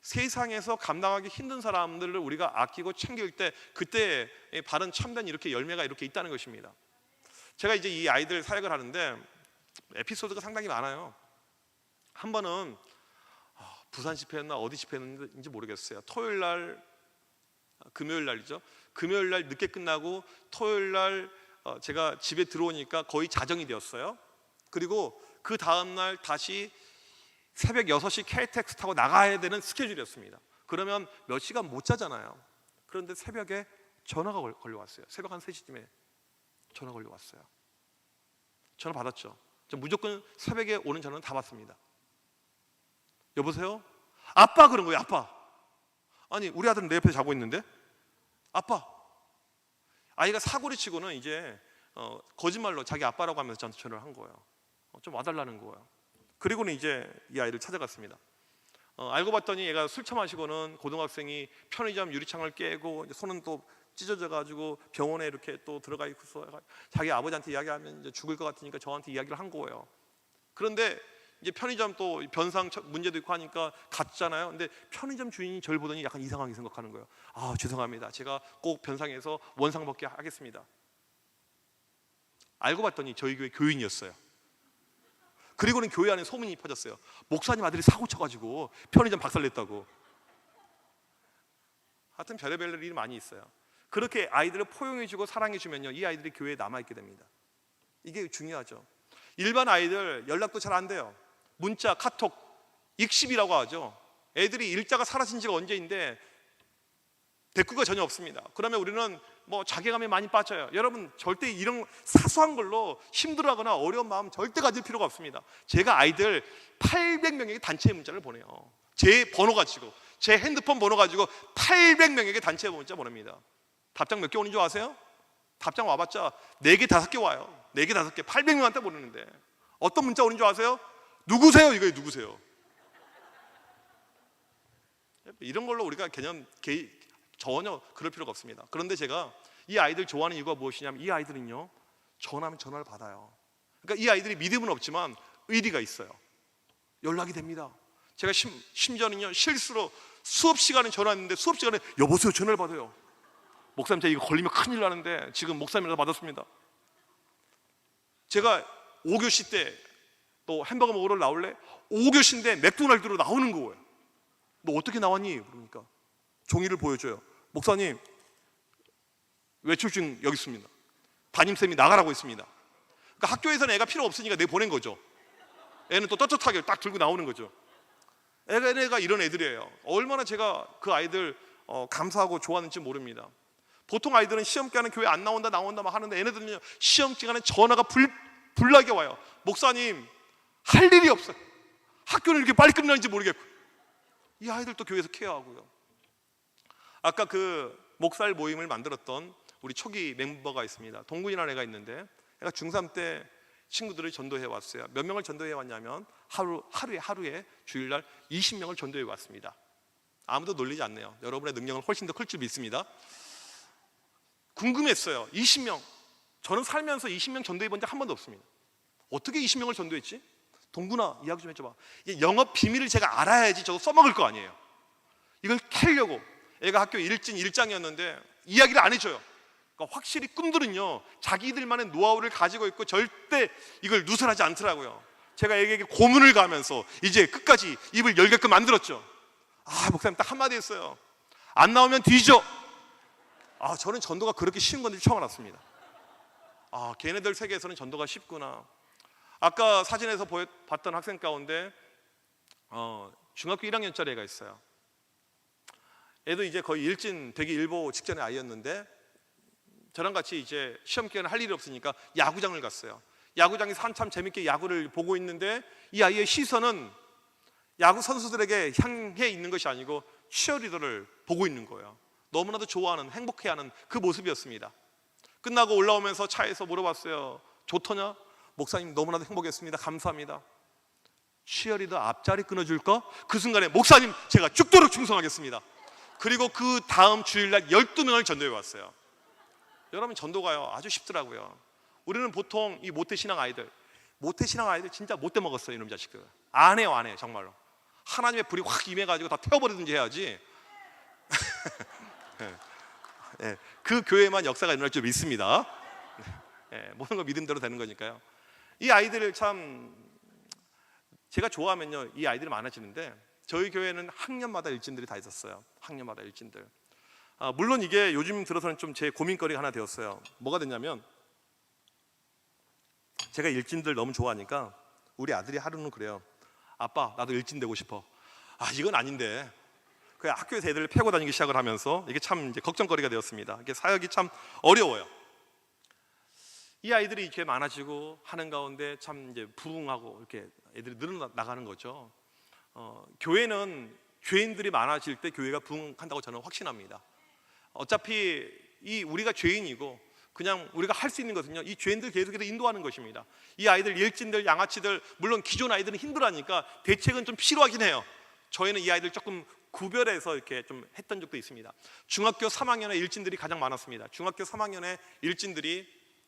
세상에서 감당하기 힘든 사람들을 우리가 아끼고 챙길 때, 그때 바른 참된 이렇게 열매가 이렇게 있다는 것입니다. 제가 이제 이 아이들 사역을 하는데 에피소드가 상당히 많아요. 한 번은 부산 집회였나 어디 집회였는지 모르겠어요. 토요일 날, 금요일 날이죠. 금요일 날 늦게 끝나고 토요일 날 제가 집에 들어오니까 거의 자정이 되었어요. 그리고 그 다음 날 다시 새벽 6시 KTX 타고 나가야 되는 스케줄이었습니다. 그러면 몇 시간 못 자잖아요. 그런데 새벽에 전화가 걸려왔어요. 새벽 한 3시쯤에 전화 걸려왔어요. 전화 받았죠. 저 무조건 새벽에 오는 전화는 다 받습니다. 여보세요? 아빠, 그런 거예요. 아빠. 아니 우리 아들은 내 옆에 자고 있는데 아빠. 아이가 사고를 치고는 이제 거짓말로 자기 아빠라고 하면서 저한테 전화를 한 거예요. 좀 와달라는 거예요. 그리고는 이제 이 아이를 찾아갔습니다. 알고 봤더니 얘가 술 처마시고는 고등학생이 편의점 유리창을 깨고 손은 또 찢어져 가지고 병원에 이렇게 또 들어가 있어서 자기 아버지한테 이야기하면 이제 죽을 것 같으니까 저한테 이야기를 한 거예요. 그런데 이제 편의점 또 변상 문제도 있고 하니까 갔잖아요. 근데 편의점 주인이 저를 보더니 약간 이상하게 생각하는 거예요. 아, 죄송합니다. 제가 꼭 변상해서 원상 받게 하겠습니다. 알고 봤더니 저희 교회 교인이었어요. 그리고는 교회 안에 소문이 퍼졌어요. 목사님 아들이 사고 쳐가지고 편의점 박살냈다고. 하여튼 별의별 일이 많이 있어요. 그렇게 아이들을 포용해주고 사랑해주면요, 이 아이들이 교회에 남아있게 됩니다. 이게 중요하죠. 일반 아이들 연락도 잘 안 돼요. 문자, 카톡, 익십이라고 하죠. 애들이 일자가 사라진 지가 언제인데 대꾸가 전혀 없습니다. 그러면 우리는 뭐 자괴감에 많이 빠져요. 여러분 절대 이런 사소한 걸로 힘들어하거나 어려운 마음 절대 가질 필요가 없습니다. 제가 아이들 800명에게 단체 문자를 보내요. 제 번호 가지고, 제 핸드폰 번호 가지고 800명에게 단체 문자 보냅니다. 답장 몇 개 오는 줄 아세요? 답장 와봤자 4개 5개 와요. 4개 5개 800명한테 보내는데 어떤 문자 오는 줄 아세요? 누구세요? 이거예요. 누구세요? 이런 걸로 우리가 전혀 그럴 필요가 없습니다. 그런데 제가 이 아이들 좋아하는 이유가 무엇이냐면 이 아이들은요, 전화하면 전화를 받아요. 그러니까 이 아이들이 믿음은 없지만 의리가 있어요. 연락이 됩니다. 제가 심지어는요, 실수로 수업 시간에 전화했는데 수업 시간에 여보세요 전화를 받아요. 목사님, 제가 이거 걸리면 큰일 나는데 지금 목사님이라도 받았습니다. 제가 5교시 때 또 햄버거 먹으러 나올래? 5교시인데 맥도날드로 나오는 거예요. 너 어떻게 나왔니? 그러니까 종이를 보여줘요. 목사님, 외출증 여기 있습니다. 담임쌤이 나가라고 했습니다. 그러니까 학교에서는 애가 필요 없으니까 내가 보낸 거죠. 애는 또 떳떳하게 딱 들고 나오는 거죠. 애가 이런 애들이에요. 얼마나 제가 그 아이들 감사하고 좋아하는지 모릅니다. 보통 아이들은 시험 기간에 교회 안 나온다 막 하는데 얘네들은요, 시험 기간에 전화가 불나게 와요. 목사님, 할 일이 없어요. 학교는 이렇게 빨리 끝나는지 모르겠고. 이 아이들도 교회에서 케어하고요. 아까 그 목살 모임을 만들었던 우리 초기 멤버가 있습니다. 동군이라는 애가 있는데 애가 중3 때 친구들을 전도해 왔어요. 몇 명을 전도해 왔냐면 하루에 주일날 20명을 전도해 왔습니다. 아무도 놀리지 않네요. 여러분의 능력은 훨씬 더 클 줄 믿습니다. 궁금했어요. 20명. 저는 살면서 20명 전도해 본 적 한 번도 없습니다. 어떻게 20명을 전도했지? 동군아, 이야기 좀 해줘봐. 영업 비밀을 제가 알아야지 저거 써먹을 거 아니에요. 이걸 캐려고. 애가 학교 일장이었는데 이야기를 안 해줘요. 그러니까 확실히 꿈들은요, 자기들만의 노하우를 가지고 있고 절대 이걸 누설하지 않더라고요. 제가 애에게 고문을 가면서 이제 끝까지 입을 열게끔 만들었죠. 목사님 딱 한마디 했어요. 안 나오면 뒤져. 저는 전도가 그렇게 쉬운 건지 처음 알았습니다. 걔네들 세계에서는 전도가 쉽구나. 아까 사진에서 봤던 학생 가운데 중학교 1학년짜리 애가 있어요. 애도 이제 거의 일진 되기 일보 직전의 아이였는데 저랑 같이 이제 시험 기간에 할 일이 없으니까 야구장을 갔어요. 야구장에서 한참 재밌게 야구를 보고 있는데 이 아이의 시선은 야구 선수들에게 향해 있는 것이 아니고 치어리더를 보고 있는 거예요. 너무나도 좋아하는, 행복해하는 그 모습이었습니다. 끝나고 올라오면서 차에서 물어봤어요. 좋더냐? 목사님 너무나도 행복했습니다. 감사합니다. 치어리더 앞자리 끊어줄까? 그 순간에 목사님 제가 죽도록 충성하겠습니다. 그리고 그 다음 주일날 12명을 전도해 왔어요. 여러분, 전도가요 아주 쉽더라고요. 우리는 보통 이 모태신앙 아이들 진짜 못돼 먹었어요. 이놈 자식들 안 해요 정말로. 하나님의 불이 확 임해가지고 다 태워버리든지 해야지. 네, 그 교회만 역사가 일어날 줄 믿습니다. 모든 거 믿음대로 되는 거니까요. 이 아이들을 참 제가 좋아하면요, 이 아이들이 많아지는데 저희 교회는 학년마다 일진들이 다 있었어요. 학년마다 일진들. 물론 이게 요즘 들어서는 좀 제 고민거리가 하나 되었어요. 뭐가 됐냐면 제가 일진들 너무 좋아하니까 우리 아들이 하루는 그래요. 아빠, 나도 일진 되고 싶어. 이건 아닌데. 그 학교에서 애들을 패고 다니기 시작을 하면서 이게 참 이제 걱정거리가 되었습니다. 이게 사역이 참 어려워요. 이 아이들이 이렇게 많아지고 하는 가운데 참 이제 부흥하고 이렇게 애들이 늘어나가는 거죠. 교회는 죄인들이 많아질 때 교회가 부흥한다고 저는 확신합니다. 어차피 우리가 죄인이고 그냥 우리가 할 수 있는 것은요, 이 죄인들 계속해서 인도하는 것입니다. 이 아이들, 일진들, 양아치들, 물론 기존 아이들은 힘들어하니까 대책은 좀 필요하긴 해요. 저희는 이 아이들 조금 구별해서 이렇게 좀 했던 적도 있습니다. 중학교 3학년에 일진들이 가장 많았습니다. 중학교 3학년에 일진들이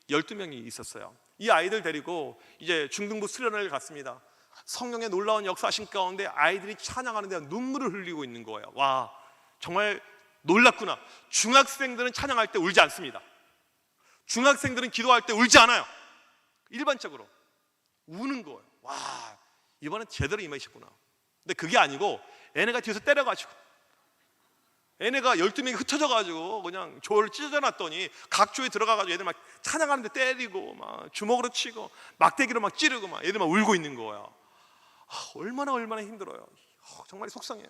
12명이 있었어요. 이 아이들 데리고 이제 중등부 수련회를 갔습니다. 성령의 놀라운 역사하심 가운데 아이들이 찬양하는데 눈물을 흘리고 있는 거예요. 와, 정말 놀랍구나. 중학생들은 찬양할 때 울지 않습니다. 중학생들은 기도할 때 울지 않아요. 일반적으로 우는 거예요. 와, 이번엔 제대로 임하셨구나. 근데 그게 아니고 얘네가 뒤에서 때려가지고, 얘네가 12명이 흩어져가지고 그냥 조를 찢어놨더니 각 조에 들어가가지고 애들 막 찬양하는데 때리고 막 주먹으로 치고 막대기로 막 찌르고 막 애들 막 울고 있는 거예요. 얼마나 힘들어요. 정말 속상해요.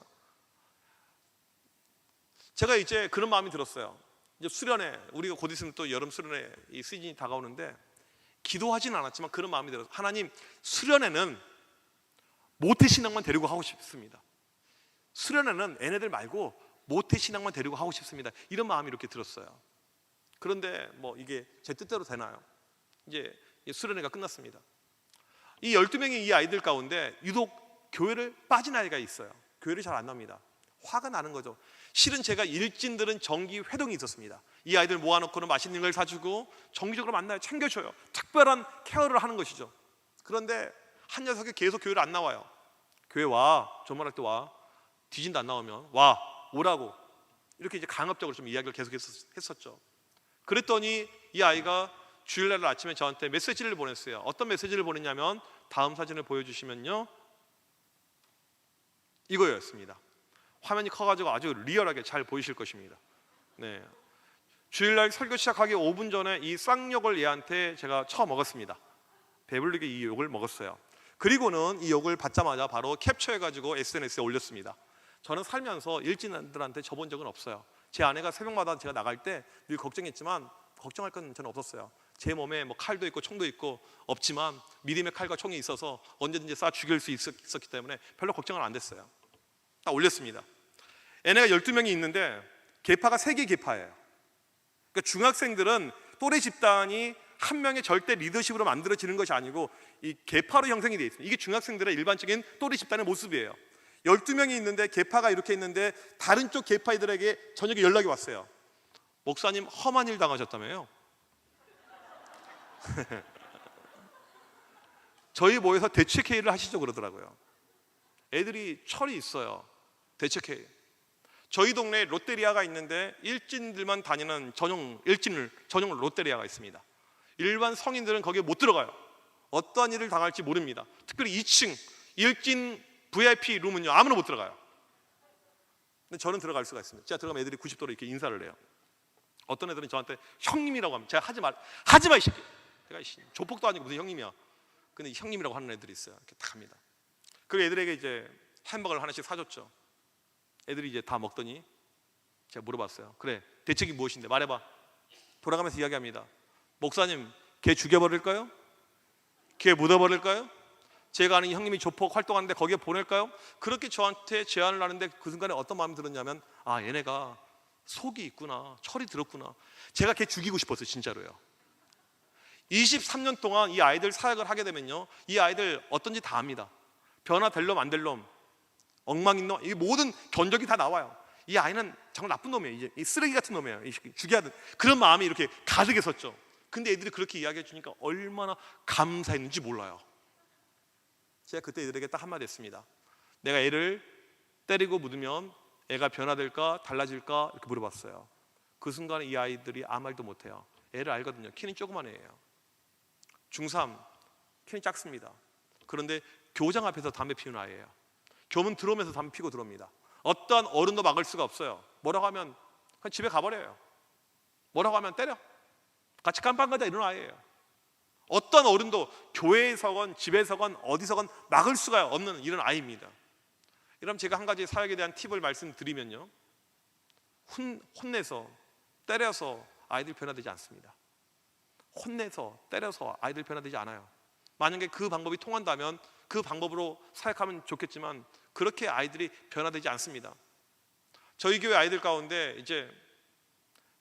제가 이제 그런 마음이 들었어요. 이제 수련회, 우리가 곧 있으면 또 여름 수련회 이 시즌이 다가오는데 기도하진 않았지만 그런 마음이 들어서 하나님, 수련회는 모태신앙만 데리고 하고 싶습니다. 수련회는 얘네들 말고 모태신앙만 데리고 하고 싶습니다. 이런 마음이 이렇게 들었어요. 그런데 뭐 이게 제 뜻대로 되나요? 이제 수련회가 끝났습니다. 이 12명의 이 아이들 가운데 유독 교회를 빠진 아이가 있어요. 교회를 잘 안 나옵니다. 화가 나는 거죠. 실은 제가 일진들은 정기 회동이 있었습니다. 이 아이들 모아놓고는 맛있는 걸 사주고 정기적으로 만나요. 챙겨줘요. 특별한 케어를 하는 것이죠. 그런데 한 녀석이 계속 교회를 안 나와요. 교회 와, 조말할 때 와. 뒤진다 안 나오면 와, 오라고. 이렇게 이제 강압적으로 좀 이야기를 계속 했었죠. 그랬더니 이 아이가 주일날 아침에 저한테 메시지를 보냈어요. 어떤 메시지를 보냈냐면 다음 사진을 보여주시면요, 이거였습니다. 화면이 커가지고 아주 리얼하게 잘 보이실 것입니다. 네. 주일날 설교 시작하기 5분 전에 이 쌍욕을 얘한테 제가 처음 먹었습니다. 배불리게 이 욕을 먹었어요. 그리고는 이 욕을 받자마자 바로 캡처해가지고 SNS에 올렸습니다. 저는 살면서 일진들한테 져본 적은 없어요. 제 아내가 새벽마다 제가 나갈 때 늘 걱정했지만 걱정할 건 저는 없었어요. 제 몸에 뭐 칼도 있고 총도 있고 없지만 믿음의 칼과 총이 있어서 언제든지 쏴 죽일 수 있었기 때문에 별로 걱정은 안 됐어요. 딱 올렸습니다. 얘네가 12명이 있는데 계파가 3개 계파예요. 그러니까 중학생들은 또래 집단이 한 명의 절대 리더십으로 만들어지는 것이 아니고 이 계파로 형성이 되어 있습니다. 이게 중학생들의 일반적인 또래 집단의 모습이에요. 12명이 있는데 계파가 이렇게 있는데 다른 쪽 계파이들에게 저녁에 연락이 왔어요. 목사님 험한 일 당하셨다며요? 저희 모여서 대책회의를 하시죠 그러더라고요. 애들이 철이 있어요. 대책회의. 저희 동네에 롯데리아가 있는데 일진들만 다니는 전용 롯데리아가 있습니다. 일반 성인들은 거기에 못 들어가요. 어떠한 일을 당할지 모릅니다. 특별히 2층 일진 VIP 룸은요 아무나 못 들어가요. 근데 저는 들어갈 수가 있습니다. 제가 들어가면 애들이 90도로 이렇게 인사를 해요. 어떤 애들은 저한테 형님이라고 합니다. 제가 하지 마 이 새끼. 제가 조폭도 아니고 무슨 형님이야. 근데 형님이라고 하는 애들이 있어요. 이렇게 딱 합니다. 그 애들에게 이제 햄버거를 하나씩 사줬죠. 애들이 이제 다 먹더니 제가 물어봤어요. 그래, 대책이 무엇인데 말해봐. 돌아가면서 이야기합니다. 목사님, 걔 죽여버릴까요? 걔 묻어버릴까요? 제가 아는 형님이 조폭 활동하는데 거기에 보낼까요? 그렇게 저한테 제안을 하는데 그 순간에 어떤 마음이 들었냐면 아, 얘네가 속이 있구나, 철이 들었구나. 제가 걔 죽이고 싶었어요, 진짜로요. 23년 동안 이 아이들 사역을 하게 되면요, 이 아이들 어떤지 다 압니다. 변화될 놈 안 될 놈, 엉망인 놈, 이 모든 견적이 다 나와요. 이 아이는 정말 나쁜 놈이에요. 이제 이 쓰레기 같은 놈이에요. 죽여야 돼. 그런 마음이 이렇게 가득해 섰죠. 근데 애들이 그렇게 이야기해 주니까 얼마나 감사했는지 몰라요. 제가 그때 애들에게 딱 한마디 했습니다. 내가 애를 때리고 묻으면 애가 변화될까 달라질까 이렇게 물어봤어요. 그 순간에 이 아이들이 아무 말도 못해요. 애를 알거든요. 키는 조그만 애예요. 중3, 키는 작습니다. 그런데 교장 앞에서 담배 피우는 아이예요. 교문 들어오면서 담배 피고 들어옵니다. 어떠한 어른도 막을 수가 없어요. 뭐라고 하면 그냥 집에 가버려요. 뭐라고 하면 때려. 같이 깜빵 가자 이런 아이예요. 어떤 어른도 교회에서건 집에서건 어디서건 막을 수가 없는 이런 아이입니다. 그럼 제가 한 가지 사역에 대한 팁을 말씀드리면요, 혼내서 때려서 아이들 변화되지 않습니다. 혼내서 때려서 아이들 변화되지 않아요. 만약에 그 방법이 통한다면 그 방법으로 사역하면 좋겠지만 그렇게 아이들이 변화되지 않습니다. 저희 교회 아이들 가운데 이제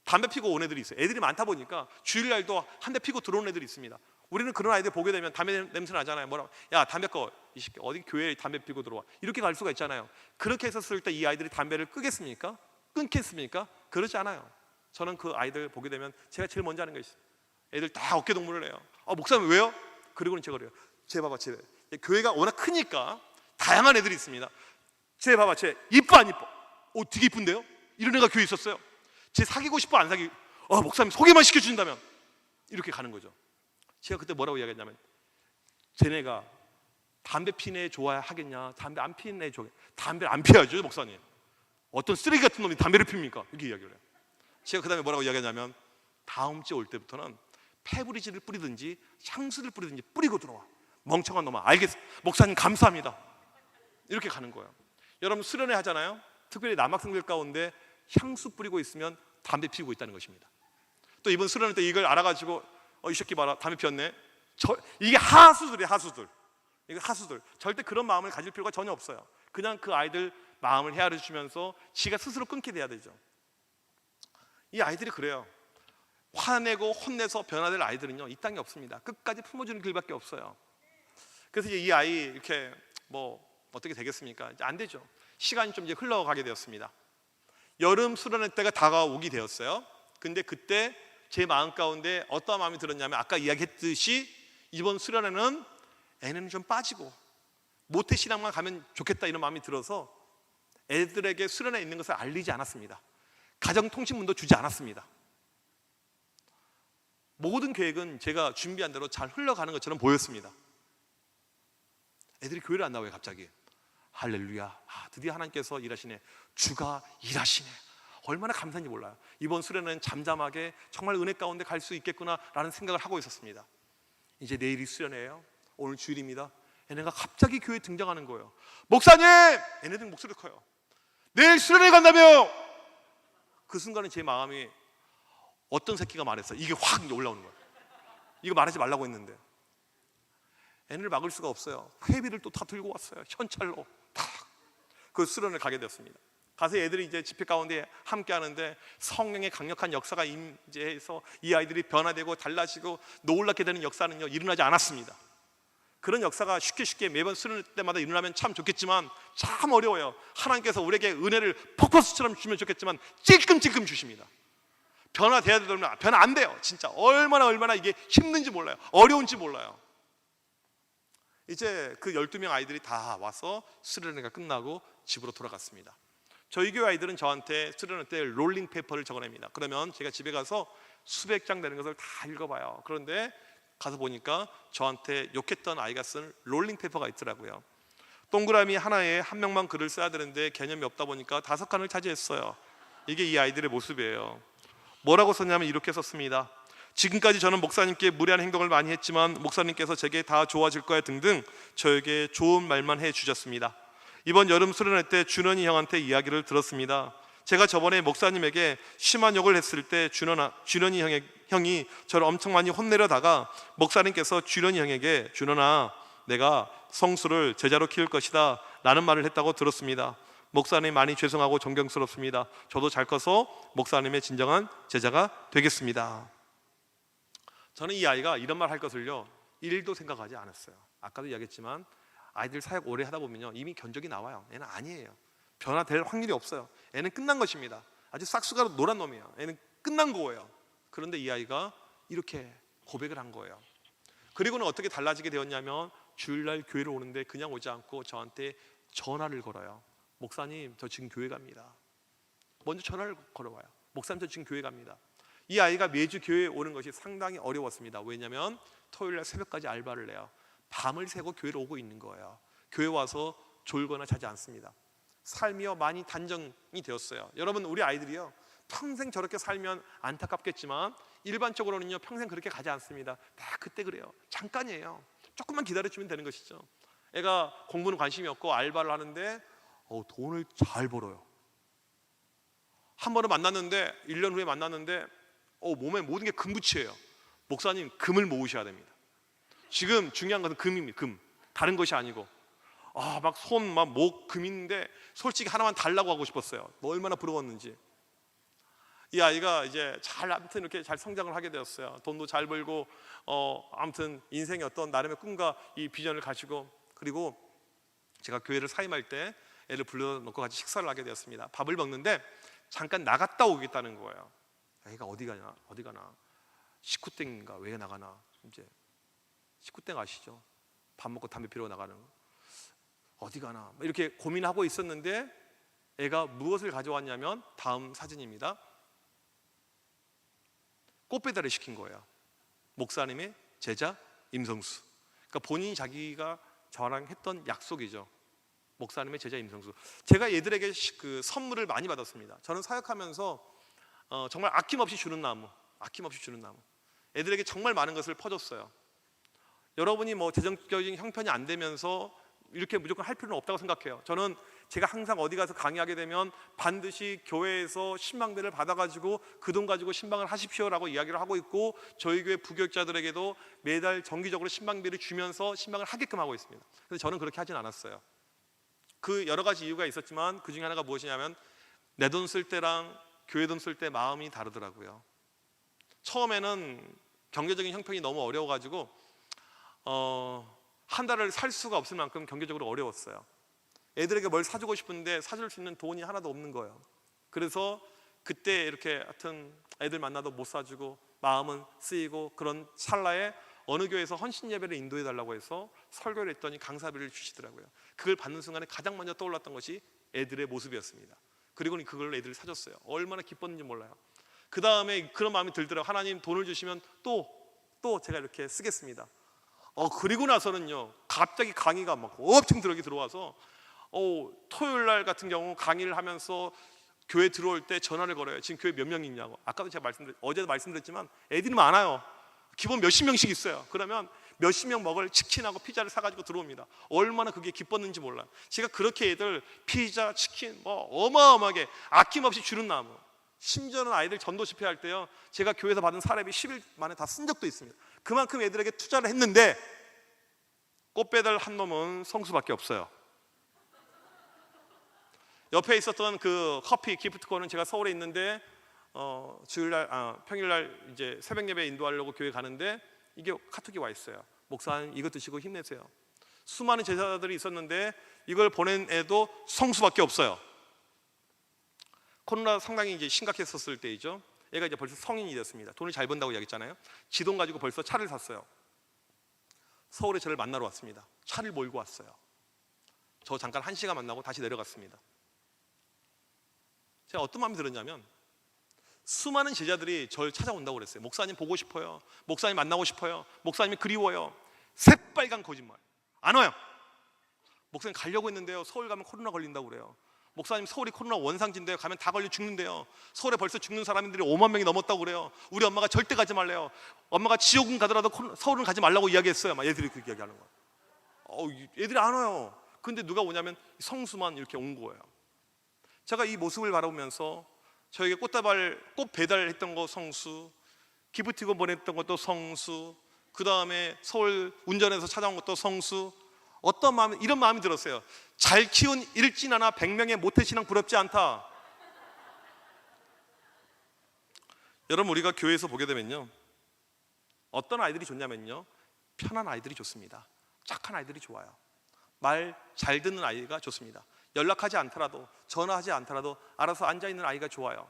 담배 피고 온 애들이 있어요. 애들이 많다 보니까 주일날도 한 대 피고 들어오는 애들이 있습니다. 우리는 그런 아이들 보게 되면 담배 냄새 나잖아요. 뭐라고? 야, 담배 꺼. 이 새끼 어디 교회에 담배 피고 들어와. 이렇게 갈 수가 있잖아요. 그렇게 했었을 때 이 아이들이 담배를 끄겠습니까? 끊겠습니까? 그러지 않아요. 저는 그 아이들 보게 되면 제가 제일 먼저 하는 거 있어요. 애들 다 어깨 동무를 해요. 목사님 왜요? 그리고는 제가 그래요. 쟤 봐봐, 쟤. 교회가 워낙 크니까 다양한 애들이 있습니다. 쟤 봐봐, 쟤 이뻐 안 이뻐? 되게 이쁜데요? 이런 애가 교회에 있었어요. 쟤 사귀고 싶어 안 사귀고? 목사님 소개만 시켜준다면 이렇게 가는 거죠. 제가 그때 뭐라고 이야기했냐면 쟤네가 담배 피는 애 좋아하겠냐, 담배 안 피는 애 좋아하겠냐. 담배를 안 피워야죠, 목사님. 어떤 쓰레기 같은 놈이 담배를 핍니까? 이렇게 이야기를 해요. 제가 그 다음에 뭐라고 이야기했냐면 다음 주에 올 때부터는 페브리즈를 뿌리든지 향수를 뿌리든지 뿌리고 들어와. 멍청한 놈아. 알겠어. 목사님 감사합니다. 이렇게 가는 거예요. 여러분 수련회 하잖아요. 특별히 남학생들 가운데 향수 뿌리고 있으면 담배 피우고 있다는 것입니다. 또 이번 수련회 때 이걸 알아가지고 이 새끼 봐라, 담배 피웠네. 이게 하수들이에요, 하수들. 이거 하수들. 절대 그런 마음을 가질 필요가 전혀 없어요. 그냥 그 아이들 마음을 헤아려 주면서 지가 스스로 끊게 돼야 되죠. 이 아이들이 그래요. 화내고 혼내서 변화될 아이들은요, 이 땅에 없습니다. 끝까지 품어주는 길밖에 없어요. 그래서 이제 이 아이 이렇게 뭐 어떻게 되겠습니까? 이제 안 되죠. 시간이 좀 이제 흘러가게 되었습니다. 여름 수련회 때가 다가오게 되었어요. 근데 그때 제 마음 가운데 어떠한 마음이 들었냐면, 아까 이야기했듯이 이번 수련회는 애는 좀 빠지고 모태신앙만 가면 좋겠다 이런 마음이 들어서 애들에게 수련회에 있는 것을 알리지 않았습니다. 가정통신문도 주지 않았습니다. 모든 계획은 제가 준비한 대로 잘 흘러가는 것처럼 보였습니다. 애들이 교회를 안 나와요. 갑자기 할렐루야, 드디어 하나님께서 일하시네, 주가 일하시네. 얼마나 감사한지 몰라요. 이번 수련회는 잠잠하게 정말 은혜 가운데 갈 수 있겠구나라는 생각을 하고 있었습니다. 이제 내일이 수련회예요. 오늘 주일입니다. 얘네가 갑자기 교회에 등장하는 거예요. 목사님! 얘네들 목소리 커요. 내일 수련회 간다며! 그 순간에 제 마음이, 어떤 새끼가 말했어요. 이게 확 올라오는 거예요. 이거 말하지 말라고 했는데 애를 막을 수가 없어요. 회비를 또 다 들고 왔어요. 현찰로 탁 그 수련을 가게 되었습니다. 가서 애들이 이제 집회 가운데 함께 하는데 성령의 강력한 역사가 임재해서 이 아이들이 변화되고 달라지고 놀랍게 되는 역사는요, 일어나지 않았습니다. 그런 역사가 쉽게 매번 수련회 때마다 일어나면 참 좋겠지만 참 어려워요. 하나님께서 우리에게 은혜를 폭포수처럼 주면 좋겠지만 찔끔찔끔 주십니다. 변화돼야 되면 변화 안 돼요. 진짜 얼마나 이게 힘든지 몰라요. 어려운지 몰라요. 이제 그 12명 아이들이 다 와서 수련회가 끝나고 집으로 돌아갔습니다. 저희 교회 아이들은 저한테 수련회 때 롤링 페이퍼를 적어냅니다. 그러면 제가 집에 가서 수백 장 되는 것을 다 읽어봐요. 그런데 가서 보니까 저한테 욕했던 아이가 쓴 롤링 페이퍼가 있더라고요. 동그라미 하나에 한 명만 글을 써야 되는데 개념이 없다 보니까 5칸을 차지했어요. 이게 이 아이들의 모습이에요. 뭐라고 썼냐면 이렇게 썼습니다. 지금까지 저는 목사님께 무례한 행동을 많이 했지만 목사님께서 제게 다 좋아질 거야 등등 저에게 좋은 말만 해주셨습니다. 이번 여름 수련회 때 준원이 형한테 이야기를 들었습니다. 제가 저번에 목사님에게 심한 욕을 했을 때 준원이 형이 저를 엄청 많이 혼내려다가 목사님께서 준원이 형에게, 준원아, 내가 성수를 제자로 키울 것이다 라는 말을 했다고 들었습니다. 목사님 많이 죄송하고 존경스럽습니다. 저도 잘 커서 목사님의 진정한 제자가 되겠습니다. 저는 이 아이가 이런 말 할 것을요 1도 생각하지 않았어요. 아까도 이야기했지만 아이들 사역 오래 하다 보면요 이미 견적이 나와요. 얘는 아니에요. 변화될 확률이 없어요. 애는 끝난 것입니다. 아주 싹수가로 노란 놈이에요. 애는 끝난 거예요. 그런데 이 아이가 이렇게 고백을 한 거예요. 그리고는 어떻게 달라지게 되었냐면 주일날 교회를 오는데 그냥 오지 않고 저한테 전화를 걸어요. 목사님, 저 지금 교회 갑니다. 먼저 전화를 걸어와요. 목사님, 저 지금 교회 갑니다. 이 아이가 매주 교회에 오는 것이 상당히 어려웠습니다. 왜냐하면 토요일날 새벽까지 알바를 해요. 밤을 새고 교회를 오고 있는 거예요. 교회 와서 졸거나 자지 않습니다. 삶이요 많이 단정이 되었어요. 여러분, 우리 아이들이요 평생 저렇게 살면 안타깝겠지만 일반적으로는요 평생 그렇게 가지 않습니다. 다 그때 그래요. 잠깐이에요. 조금만 기다려주면 되는 것이죠. 애가 공부는 관심이 없고 알바를 하는데 돈을 잘 벌어요. 한 번은 만났는데 1년 후에 만났는데 몸에 모든 게 금붙이에요. 목사님, 금을 모으셔야 됩니다. 지금 중요한 것은 금입니다. 금. 다른 것이 아니고 막 손, 막 목 금인데 솔직히 하나만 달라고 하고 싶었어요. 얼마나 부러웠는지. 이 아이가 이제 아무튼 이렇게 잘 성장을 하게 되었어요. 돈도 잘 벌고 아무튼 인생의 어떤 나름의 꿈과 이 비전을 가지고, 그리고 제가 교회를 사임할 때 애를 불러놓고 같이 식사를 하게 되었습니다. 밥을 먹는데 잠깐 나갔다 오겠다는 거예요. 애가 어디 가나 식구 땡인가 왜 나가나, 이제 식구 땡 아시죠? 밥 먹고 담배 피러 나가는 거. 어디 가나 이렇게 고민하고 있었는데 애가 무엇을 가져왔냐면 다음 사진입니다. 꽃배달을 시킨 거예요. 목사님의 제자 임성수. 그러니까 본인이 자기가 저랑 했던 약속이죠. 목사님의 제자 임성수. 제가 얘들에게 그 선물을 많이 받았습니다. 저는 사역하면서 정말 아낌없이 주는 나무. 애들에게 정말 많은 것을 퍼줬어요. 여러분이 뭐 재정적인 형편이 안 되면서 이렇게 무조건 할 필요는 없다고 생각해요. 저는 제가 항상 어디 가서 강의하게 되면 반드시 교회에서 신방비를 받아가지고 그 돈 가지고 신방을 하십시오라고 이야기를 하고 있고, 저희 교회 부교육자들에게도 매달 정기적으로 신방비를 주면서 신방을 하게끔 하고 있습니다. 그래서 저는 그렇게 하진 않았어요. 그 여러 가지 이유가 있었지만 그 중에 하나가 무엇이냐면 내 돈 쓸 때랑 교회 돈 쓸 때 마음이 다르더라고요. 처음에는 경제적인 형편이 너무 어려워가지고 한 달을 살 수가 없을 만큼 경제적으로 어려웠어요. 애들에게 뭘 사주고 싶은데 사줄 수 있는 돈이 하나도 없는 거예요. 그래서 그때 이렇게 하여튼 애들 만나도 못 사주고 마음은 쓰이고, 그런 찰나에 어느 교회에서 헌신 예배를 인도해 달라고 해서 설교를 했더니 강사비를 주시더라고요. 그걸 받는 순간에 가장 먼저 떠올랐던 것이 애들의 모습이었습니다. 그리고 그걸 애들이 사줬어요. 얼마나 기뻤는지 몰라요. 그 다음에 그런 마음이 들더라고요. 하나님 돈을 주시면 또 제가 이렇게 쓰겠습니다. 그리고 나서는요, 갑자기 강의가 막 엄청 들어와서 토요일 날 같은 경우 강의를 하면서 교회 들어올 때 전화를 걸어요. 지금 교회 몇 명 있냐고. 아까도 제가 어제도 말씀드렸지만 애들이 많아요. 기본 몇십 명씩 있어요. 그러면 몇십 명 먹을 치킨하고 피자를 사가지고 들어옵니다. 얼마나 그게 기뻤는지 몰라요. 제가 그렇게 애들 피자, 치킨 어마어마하게 아낌없이 주는 나무. 심지어는 아이들 전도 집회할 때요, 제가 교회에서 받은 사례비 10일 만에 다 쓴 적도 있습니다. 그만큼 애들에게 투자를 했는데 꽃배달 한 놈은 성수밖에 없어요. 옆에 있었던 그 커피 기프트콘은 제가 서울에 있는데 평일날 이제 새벽 예배 인도하려고 교회 가는데 이게 카톡이 와 있어요. 목사님 이거 드시고 힘내세요. 수많은 제자들이 있었는데 이걸 보낸 애도 성수밖에 없어요. 코로나 상당히 이제 심각했었을 때이죠. 얘가 이제 벌써 성인이 됐습니다. 돈을 잘 번다고 이야기했잖아요. 지 돈 가지고 벌써 차를 샀어요. 서울에 저를 만나러 왔습니다. 차를 몰고 왔어요. 저 잠깐 1시간 만나고 다시 내려갔습니다. 제가 어떤 마음이 들었냐면, 수많은 제자들이 저를 찾아온다고 그랬어요. 목사님 보고 싶어요. 목사님 만나고 싶어요. 목사님이 그리워요. 새빨간 거짓말. 안 와요. 목사님 가려고 했는데요, 서울 가면 코로나 걸린다고 그래요. 목사님 서울이 코로나 원상지인데요, 가면 다 걸려 죽는데요. 서울에 벌써 죽는 사람들이 5만 명이 넘었다고 그래요. 우리 엄마가 절대 가지 말래요. 엄마가 지옥은 가더라도 서울은 가지 말라고 이야기했어요. 막 애들이 그렇게 이야기하는 거예요. 애들이 안 와요. 근데 누가 오냐면 성수만 이렇게 온 거예요. 제가 이 모습을 바라보면서 저에게 꽃 배달했던 거 성수, 기프티콘 보냈던 것도 성수, 그 다음에 서울 운전해서 찾아온 것도 성수. 어떤 마음, 이런 마음이 들었어요. 잘 키운 일진 하나 100명의 모태신앙 부럽지 않다. 여러분, 우리가 교회에서 보게 되면요, 어떤 아이들이 좋냐면요, 편한 아이들이 좋습니다. 착한 아이들이 좋아요. 말 잘 듣는 아이가 좋습니다. 연락하지 않더라도, 전화하지 않더라도 알아서 앉아있는 아이가 좋아요.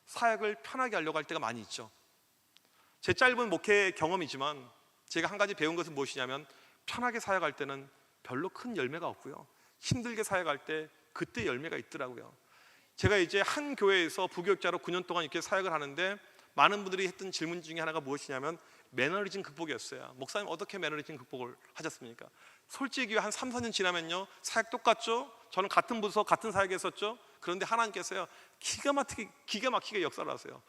사역을 편하게 하려고 할 때가 많이 있죠. 제 짧은 목회 경험이지만 제가 한 가지 배운 것은 무엇이냐면, 편하게 사역할 때는 별로 큰 열매가 없고요, 힘들게 사역할 때 그때 열매가 있더라고요. 제가 이제 한 교회에서 부교육자로 9년 동안 이렇게 사역을 하는데, 많은 분들이 했던 질문 중에 하나가 무엇이냐면 매너리즘 극복이었어요. 목사님 어떻게 매너리즘 극복을 하셨습니까? 솔직히 한 3, 4년 지나면요, 사역 똑같죠? 저는 같은 부서 같은 사역에 했었죠. 그런데 하나님께서요, 기가 막히게 역사를 하세요.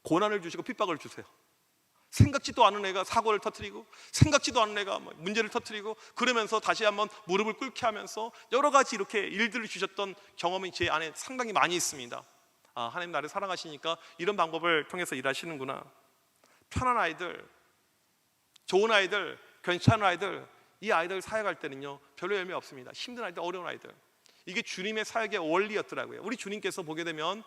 고난을 주시고 핍박을 주세요. 생각지도 않은 애가 사고를 터뜨리고, 생각지도 않은 애가 문제를 터뜨리고, 그러면서 다시 한번 무릎을 꿇게 하면서 여러 가지 이렇게 일들을 주셨던 경험이 제 안에 상당히 많이 있습니다. 하나님 나를 사랑하시니까 이런 방법을 통해서 일하시는구나. 편한 아이들, 좋은 아이들, 괜찮은 아이들, 이 아이들 사역할 때는요, 별로 열매 없습니다. 힘든 아이들, 어려운 아이들. 이게 주님의 사역의 원리였더라고요. 우리 주님께서 보게 되면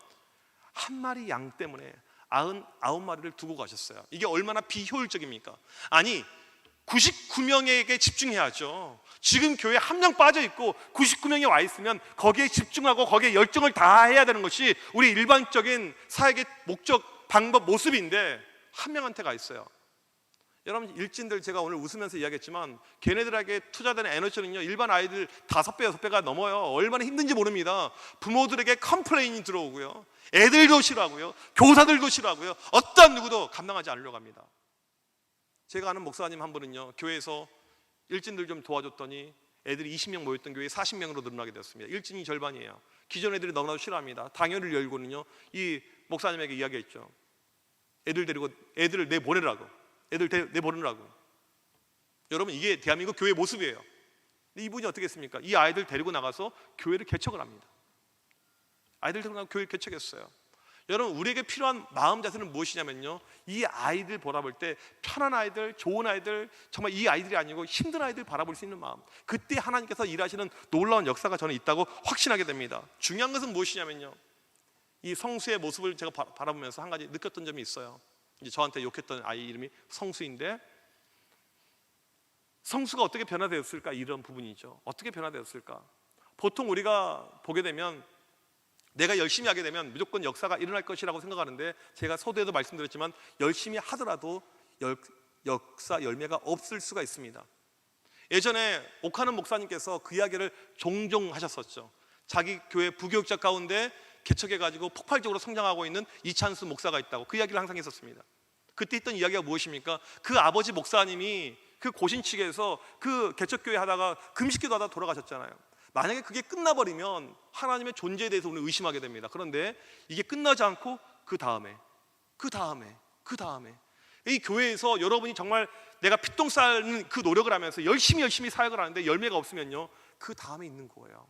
한 마리 양 때문에 99마리를 두고 가셨어요. 이게 얼마나 비효율적입니까? 아니, 99명에게 집중해야죠. 지금 교회에 한 명 빠져 있고 99명이 와 있으면 거기에 집중하고 거기에 열정을 다해야 되는 것이 우리 일반적인 사역의 목적, 방법, 모습인데 한 명한테 가 있어요. 여러분, 일진들 제가 오늘 웃으면서 이야기했지만 걔네들에게 투자되는 에너지는요, 일반 아이들 5배, 6배가 넘어요. 얼마나 힘든지 모릅니다. 부모들에게 컴플레인이 들어오고요, 애들도 싫어하고요, 교사들도 싫어하고요, 어떤 누구도 감당하지 않으려고 합니다. 제가 아는 목사님 한 분은요, 교회에서 일진들 좀 도와줬더니 애들이 20명 모였던 교회에 40명으로 늘어나게 되었습니다. 일진이 절반이에요. 기존 애들이 너무나도 싫어합니다. 당회를 열고는요, 이 목사님에게 이야기했죠. 애들을 내보내라고. 애들 내보내라고. 여러분, 이게 대한민국 교회 모습이에요. 근데 이분이 어떻게 했습니까? 이 아이들 데리고 나가서 교회를 개척을 합니다. 아이들 데리고 나가서 교회를 개척했어요. 여러분, 우리에게 필요한 마음 자세는 무엇이냐면요, 이 아이들 바라볼 때 편한 아이들, 좋은 아이들, 정말 이 아이들이 아니고 힘든 아이들 바라볼 수 있는 마음, 그때 하나님께서 일하시는 놀라운 역사가 저는 있다고 확신하게 됩니다. 중요한 것은 무엇이냐면요, 이 성수의 모습을 제가 바라보면서 한 가지 느꼈던 점이 있어요. 이제 저한테 욕했던 아이 이름이 성수인데, 성수가 어떻게 변화되었을까? 이런 부분이죠. 어떻게 변화되었을까? 보통 우리가 보게 되면, 내가 열심히 하게 되면 무조건 역사가 일어날 것이라고 생각하는데, 제가 서두에도 말씀드렸지만 열심히 하더라도 역사 열매가 없을 수가 있습니다. 예전에 옥하는 목사님께서 그 이야기를 종종 하셨었죠. 자기 교회 부교육자 가운데 개척해가지고 폭발적으로 성장하고 있는 이찬수 목사가 있다고 그 이야기를 항상 했었습니다. 그때 했던 이야기가 무엇입니까? 그 아버지 목사님이 그 고신측에서 그 개척교회 하다가 금식기도 하다 돌아가셨잖아요. 만약에 그게 끝나버리면 하나님의 존재에 대해서 우리는 의심하게 됩니다. 그런데 이게 끝나지 않고 그 다음에 이 교회에서 여러분이 정말 내가 피똥 싸는 그 노력을 하면서 열심히 사역을 하는데 열매가 없으면요, 그 다음에 있는 거예요.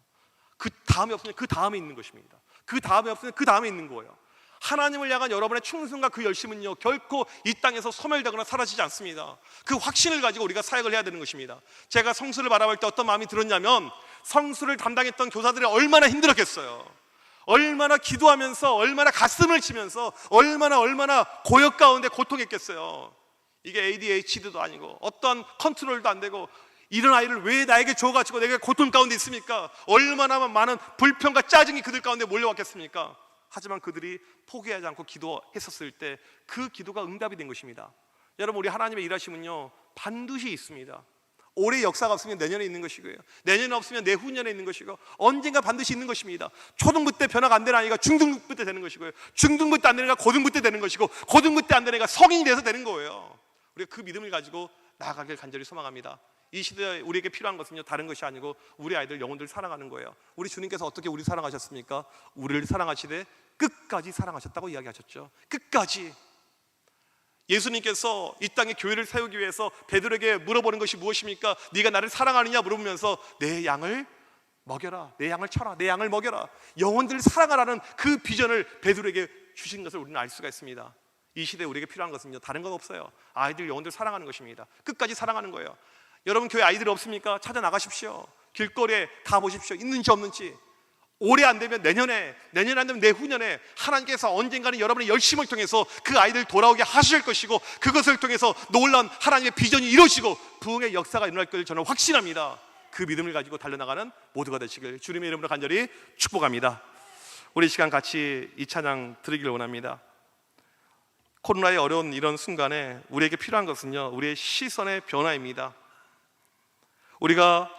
그 다음에 없으면 그 다음에 있는 것입니다. 그 다음에 없으면 그 다음에 있는 거예요. 하나님을 향한 여러분의 충성과 그 열심은요, 결코 이 땅에서 소멸되거나 사라지지 않습니다. 그 확신을 가지고 우리가 사역을 해야 되는 것입니다. 제가 성수를 바라볼 때 어떤 마음이 들었냐면, 성수를 담당했던 교사들이 얼마나 힘들었겠어요. 얼마나 기도하면서, 얼마나 가슴을 치면서, 얼마나 고역 가운데 고통했겠어요. 이게 ADHD도 아니고 어떤 컨트롤도 안 되고, 이런 아이를 왜 나에게 줘가지고 내가 고통 가운데 있습니까? 얼마나 많은 불평과 짜증이 그들 가운데 몰려왔겠습니까? 하지만 그들이 포기하지 않고 기도했었을 때 그 기도가 응답이 된 것입니다. 여러분, 우리 하나님의 일하심은요, 반드시 있습니다. 올해 역사가 없으면 내년에 있는 것이고요, 내년에 없으면 내후년에 있는 것이고, 언젠가 반드시 있는 것입니다. 초등부 때 변화가 안 되는 아이가 중등부 때 되는 것이고요, 중등부 때 안 되는 애가 고등부 때 되는 것이고, 고등부 때 안 되는 애가 성인이 돼서 되는 거예요. 우리가 그 믿음을 가지고 나아가길 간절히 소망합니다. 이 시대에 우리에게 필요한 것은요, 다른 것이 아니고 우리 아이들, 영혼들 사랑하는 거예요. 우리 주님께서 어떻게 우리 사랑하셨습니까? 우리를 사랑하시되 끝까지 사랑하셨다고 이야기하셨죠. 끝까지. 예수님께서 이 땅에 교회를 세우기 위해서 베드로에게 물어보는 것이 무엇입니까? 네가 나를 사랑하느냐 물어보면서 내 양을 먹여라, 내 양을 쳐라, 내 양을 먹여라, 영혼들을 사랑하라는 그 비전을 베드로에게 주신 것을 우리는 알 수가 있습니다. 이 시대에 우리에게 필요한 것은요, 다른 건 없어요. 아이들, 영혼들 사랑하는 것입니다. 끝까지 사랑하는 거예요. 여러분, 교회 아이들이 없습니까? 찾아 나가십시오. 길거리에 가보십시오. 있는지 없는지. 올해 안 되면 내년에 안 되면 내후년에 하나님께서 언젠가는 여러분의 열심을 통해서 그 아이들 돌아오게 하실 것이고, 그것을 통해서 놀라운 하나님의 비전이 이루어지고 부흥의 역사가 일어날 것을 저는 확신합니다. 그 믿음을 가지고 달려나가는 모두가 되시길 주님의 이름으로 간절히 축복합니다. 우리 시간 같이 이 찬양 드리길 원합니다. 코로나의 어려운 이런 순간에 우리에게 필요한 것은요, 우리의 시선의 변화입니다. 우리가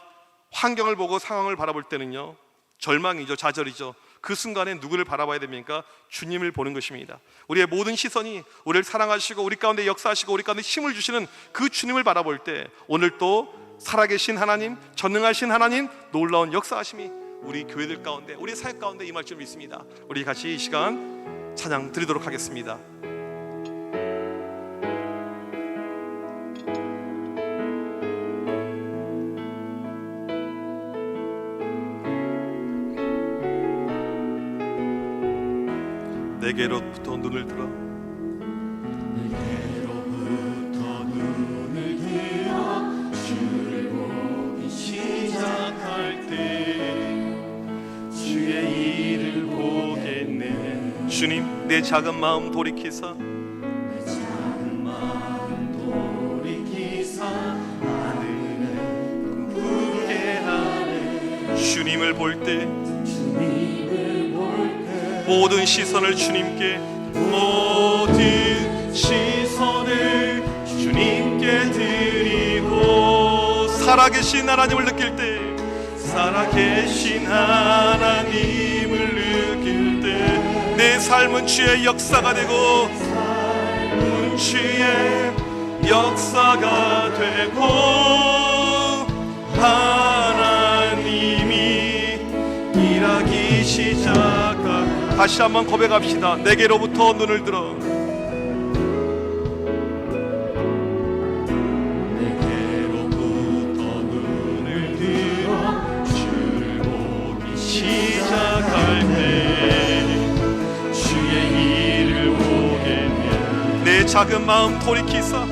환경을 보고 상황을 바라볼 때는요, 절망이죠, 좌절이죠. 그 순간에 누구를 바라봐야 됩니까? 주님을 보는 것입니다. 우리의 모든 시선이 우리를 사랑하시고 우리 가운데 역사하시고 우리 가운데 힘을 주시는 그 주님을 바라볼 때, 오늘 또 살아계신 하나님, 전능하신 하나님, 놀라운 역사하심이 우리 교회들 가운데, 우리 사역 가운데 임할 줄 믿습니다. 우리 같이 이 시간 찬양 드리도록 하겠습니다. 내게로부터 눈을 들어, 내게로부터 눈을 들어 주를 보기 시작할 때 주의 일을 보겠네. 주님, 내 작은 마음 돌이키사, 내 작은 마음 돌이키사 하늘을 꿈꾸게 하네. 주님을 볼 때 주님을 볼 때 모든 시선을 주님께, 모든 시선을 주님께 드리고, 살아계신 하나님을 느낄 때, 살아계신 하나님을 느낄 때 내 삶은 주의 역사가 되고, 삶은 주의 역사가 되고, 하나님이 일하기 시작한. 다시 한번 고백합시다. 내게로부터 눈을 들어, 내게로부터 눈을 들어 작은 마음 돌이키사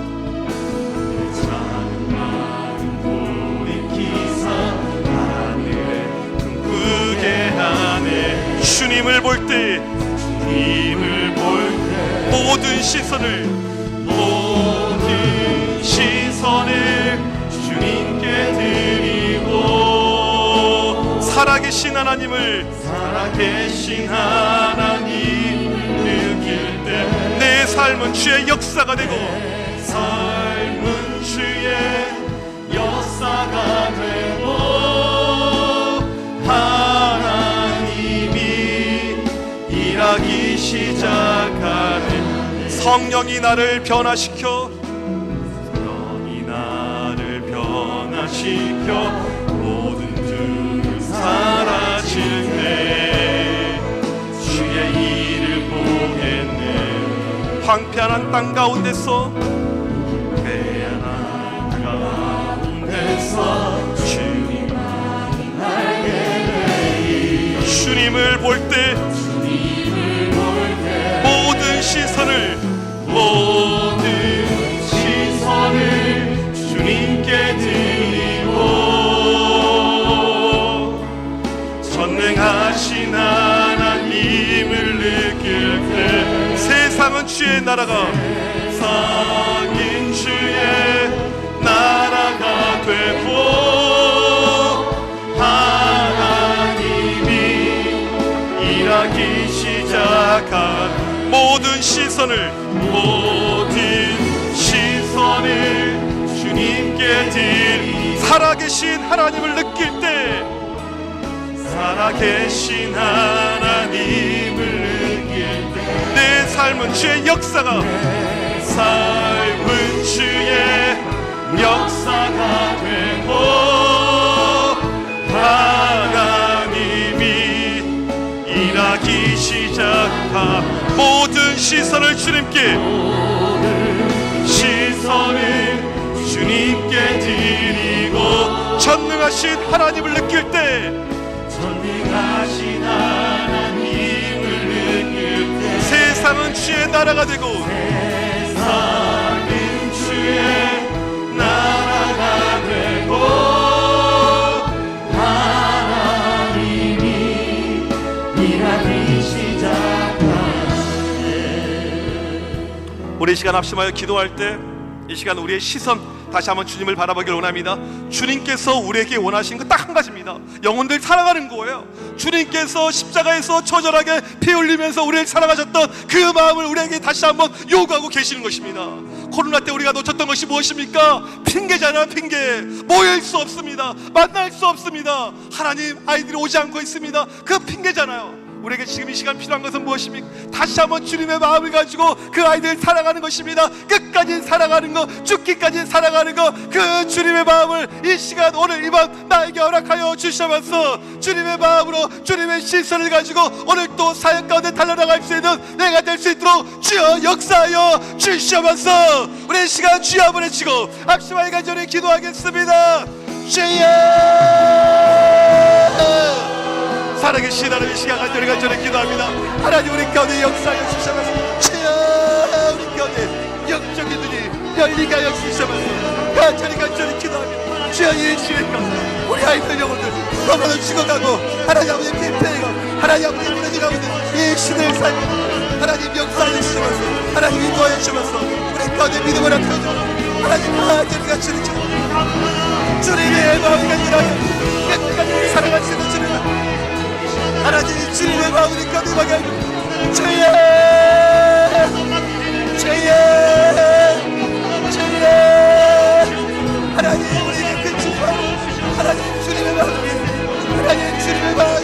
주님을 볼 때 모든 시선을 주님께 드리고 살아계신 하나님 느낄 때 내 삶은 주의 역사가 되고 일하기 시작하네. 성령이 나를 변화시켜 모든 들 사라질 때 주의 일을 보겠네. 황폐한 땅 가운데서 주님을 볼 때 모든 시선을 주님께 드리고 전능하신 하나님을 느낄 때 세상은 주의 나라가 세상인 주의 나라가 되고 하나님이 일하기 시작한 모든 시선을 주님께 드리 살아계신 하나님을 느낄 때 살아계신 하나님을 느낄 때 내 삶은 주의 역사가 되고 하나님이 일하기 시작한 모든 시선을 주님께 드리고 전능하신 하나님을 느낄 때 세상은 주의 나라가 되고 하나님이 일하기 시작하네. 우리 시간 합심하여 기도할 때 이 시간 우리의 시선 다시 한번 주님을 바라보기를 원합니다. 주님께서 우리에게 원하신 것 딱 한 가지입니다. 영혼들 사랑하는 거예요. 주님께서 십자가에서 처절하게 피 흘리면서 우리를 사랑하셨던 그 마음을 우리에게 다시 한번 요구하고 계시는 것입니다. 코로나 때 우리가 놓쳤던 것이 무엇입니까? 핑계잖아요. 핑계. 모일 수 없습니다. 만날 수 없습니다. 하나님 아이들이 오지 않고 있습니다. 그 핑계잖아요. 우리에게 지금 이 시간 필요한 것은 무엇입니까? 다시 한번 주님의 마음을 가지고 그 아이들을 사랑하는 것입니다. 끝까지 사랑하는 것, 죽기까지 사랑하는 것, 그 주님의 마음을 이 시간 오늘 이밤 나에게 허락하여 주셔서 주님의 마음으로 주님의 시선을 가지고 오늘 또 사역 가운데 달려나갈 수 있는 내가 될 수 있도록 주여 역사하여 주시옵소서. 우리 이 시간 주여 한번 외치고 악수와의 간절히 기도하겠습니다. 주여 살아계신 하나님 시간 간절히 기도합니다. 하나님 우리 가운데 역사하여 주셔서 주여 우리 가운데 영적인 눈이 열리게 하여 주셔서 간절히 기도합니다. 주여 이 시간 가운데 우리 아이들 영혼들 너무나 죽어가고 하나님 아버지 피폐이고 하나님 아버지 무너지고 있는 이 시대를 살고 하나님 역사하여 주셔서 하나님 인도하여 주셔서 우리 가운데 믿음을 나타내주셔서 하나님 간절히 기도합니다. 주님의 마음을 간절하게 끝까지 사랑할 수 있는 주님 하나님 주님의 마음을 가득하게 하고 주여 하나님 우리에게 큰 축복하고 하나님 주님의 마음을 하나님 주님의 마음을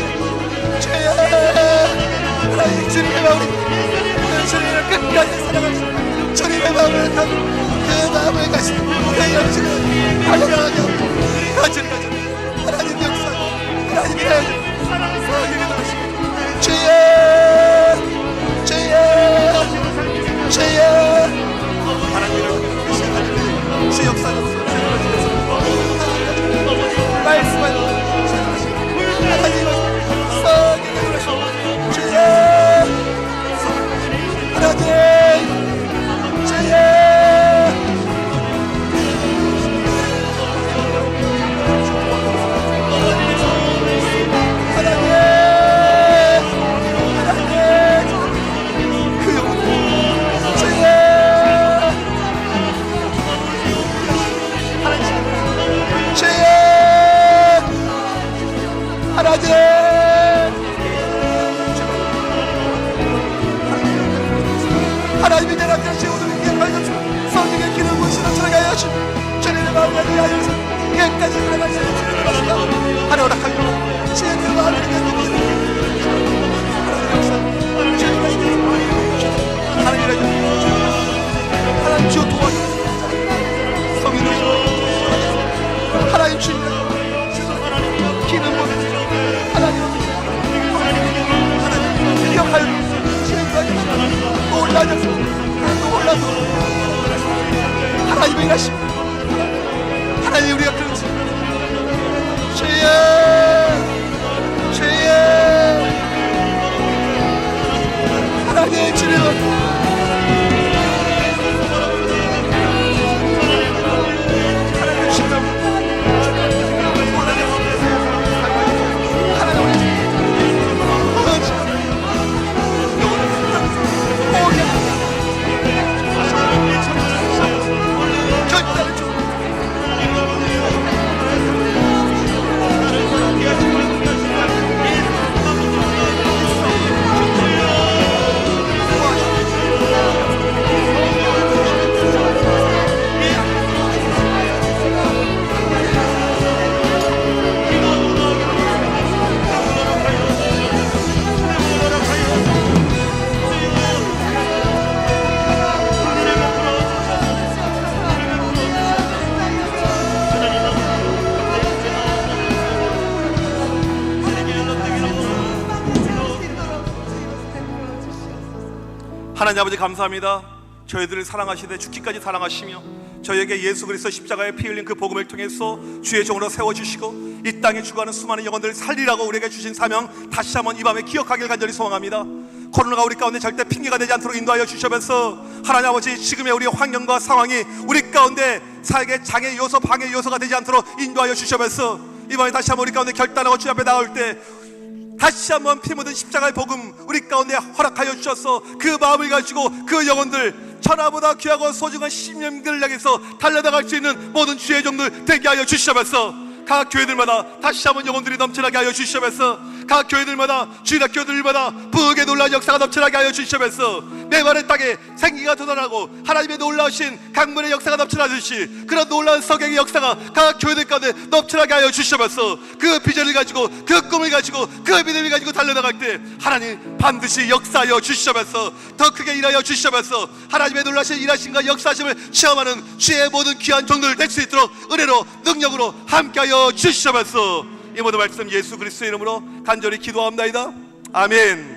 주여 하나님 주님의 마음을 주님을 끝까지 사랑할 수 주님의 마음을 가고 그 마음을 가시고 우리의 영혼을 달려가게 하고 간절히 하나님 역사하고 하나님 일하여 주여 하나님을 주 역사가 말씀하시고 하나님을 성령을 주여 하나님 주여 하나님이 내 남편 시오도를 기억하여 주시고 성령의 기름 부으시는 들어가게 하여 주시고 주님의 마음을 위하여서 끝까지 살아가시는 주님을 받으며 하나님 허락하여 주님의 마음을 위하여 하나님 주여 도와주시고 성인을 하나님 주님 기름 부으시고 하나님 기억하여 지금까지 놀라서 하나님의 일하심 하나님 우리가 그렇지 죄의 하나님의 주님은 하나님의 주님 하나님 아버지 감사합니다. 저희들을 사랑하시되 죽기까지 사랑하시며 저희에게 예수 그리스도 십자가에 피 흘린 그 복음을 통해서 주의 종으로 세워주시고 이 땅에 죽어가는 수많은 영혼들을 살리라고 우리에게 주신 사명 다시 한번 이 밤에 기억하길 간절히 소망합니다. 코로나가 우리 가운데 절대 핑계가 되지 않도록 인도하여 주시면서 하나님 아버지 지금의 우리 환경과 상황이 우리 가운데 사역의 장애 요소 방해 요소가 되지 않도록 인도하여 주시면서 이번에 다시 한번 우리 가운데 결단하고 주 앞에 나올 때 다시 한번 피 묻은 십자가의 복음 우리 가운데 허락하여 주셔서 그 마음을 가지고 그 영혼들 천하보다 귀하고 소중한 심령들을 향해서 달려나갈 수 있는 모든 주의 종들 되게 하여 주시면서 각 교회들마다 다시 한번 영혼들이 넘쳐나게 하여 주시면서 각 교회들마다 주일학교들마다 부흥의 놀라운 역사가 넘쳐나게 하여 주시면서 메마른 땅에 생기가 돋아나고 하나님의 놀라우신 강문의 역사가 넘쳐나듯이 그런 놀라운 성경의 역사가 각 교회들 가운데 넘쳐나게 하여 주시면서 그 비전을 가지고 그 꿈을 가지고 그 믿음을 가지고 달려나갈 때 하나님 반드시 역사하여 주시면서 더 크게 일하여 주시면서 하나님의 놀라신 일하심과 역사하심을 체험하는 주의 모든 귀한 종들 될 수 있도록 은혜로 능력으로 함께하여 주시면서 이 모든 말씀 예수 그리스도의 이름으로 간절히 기도합니다. 아멘.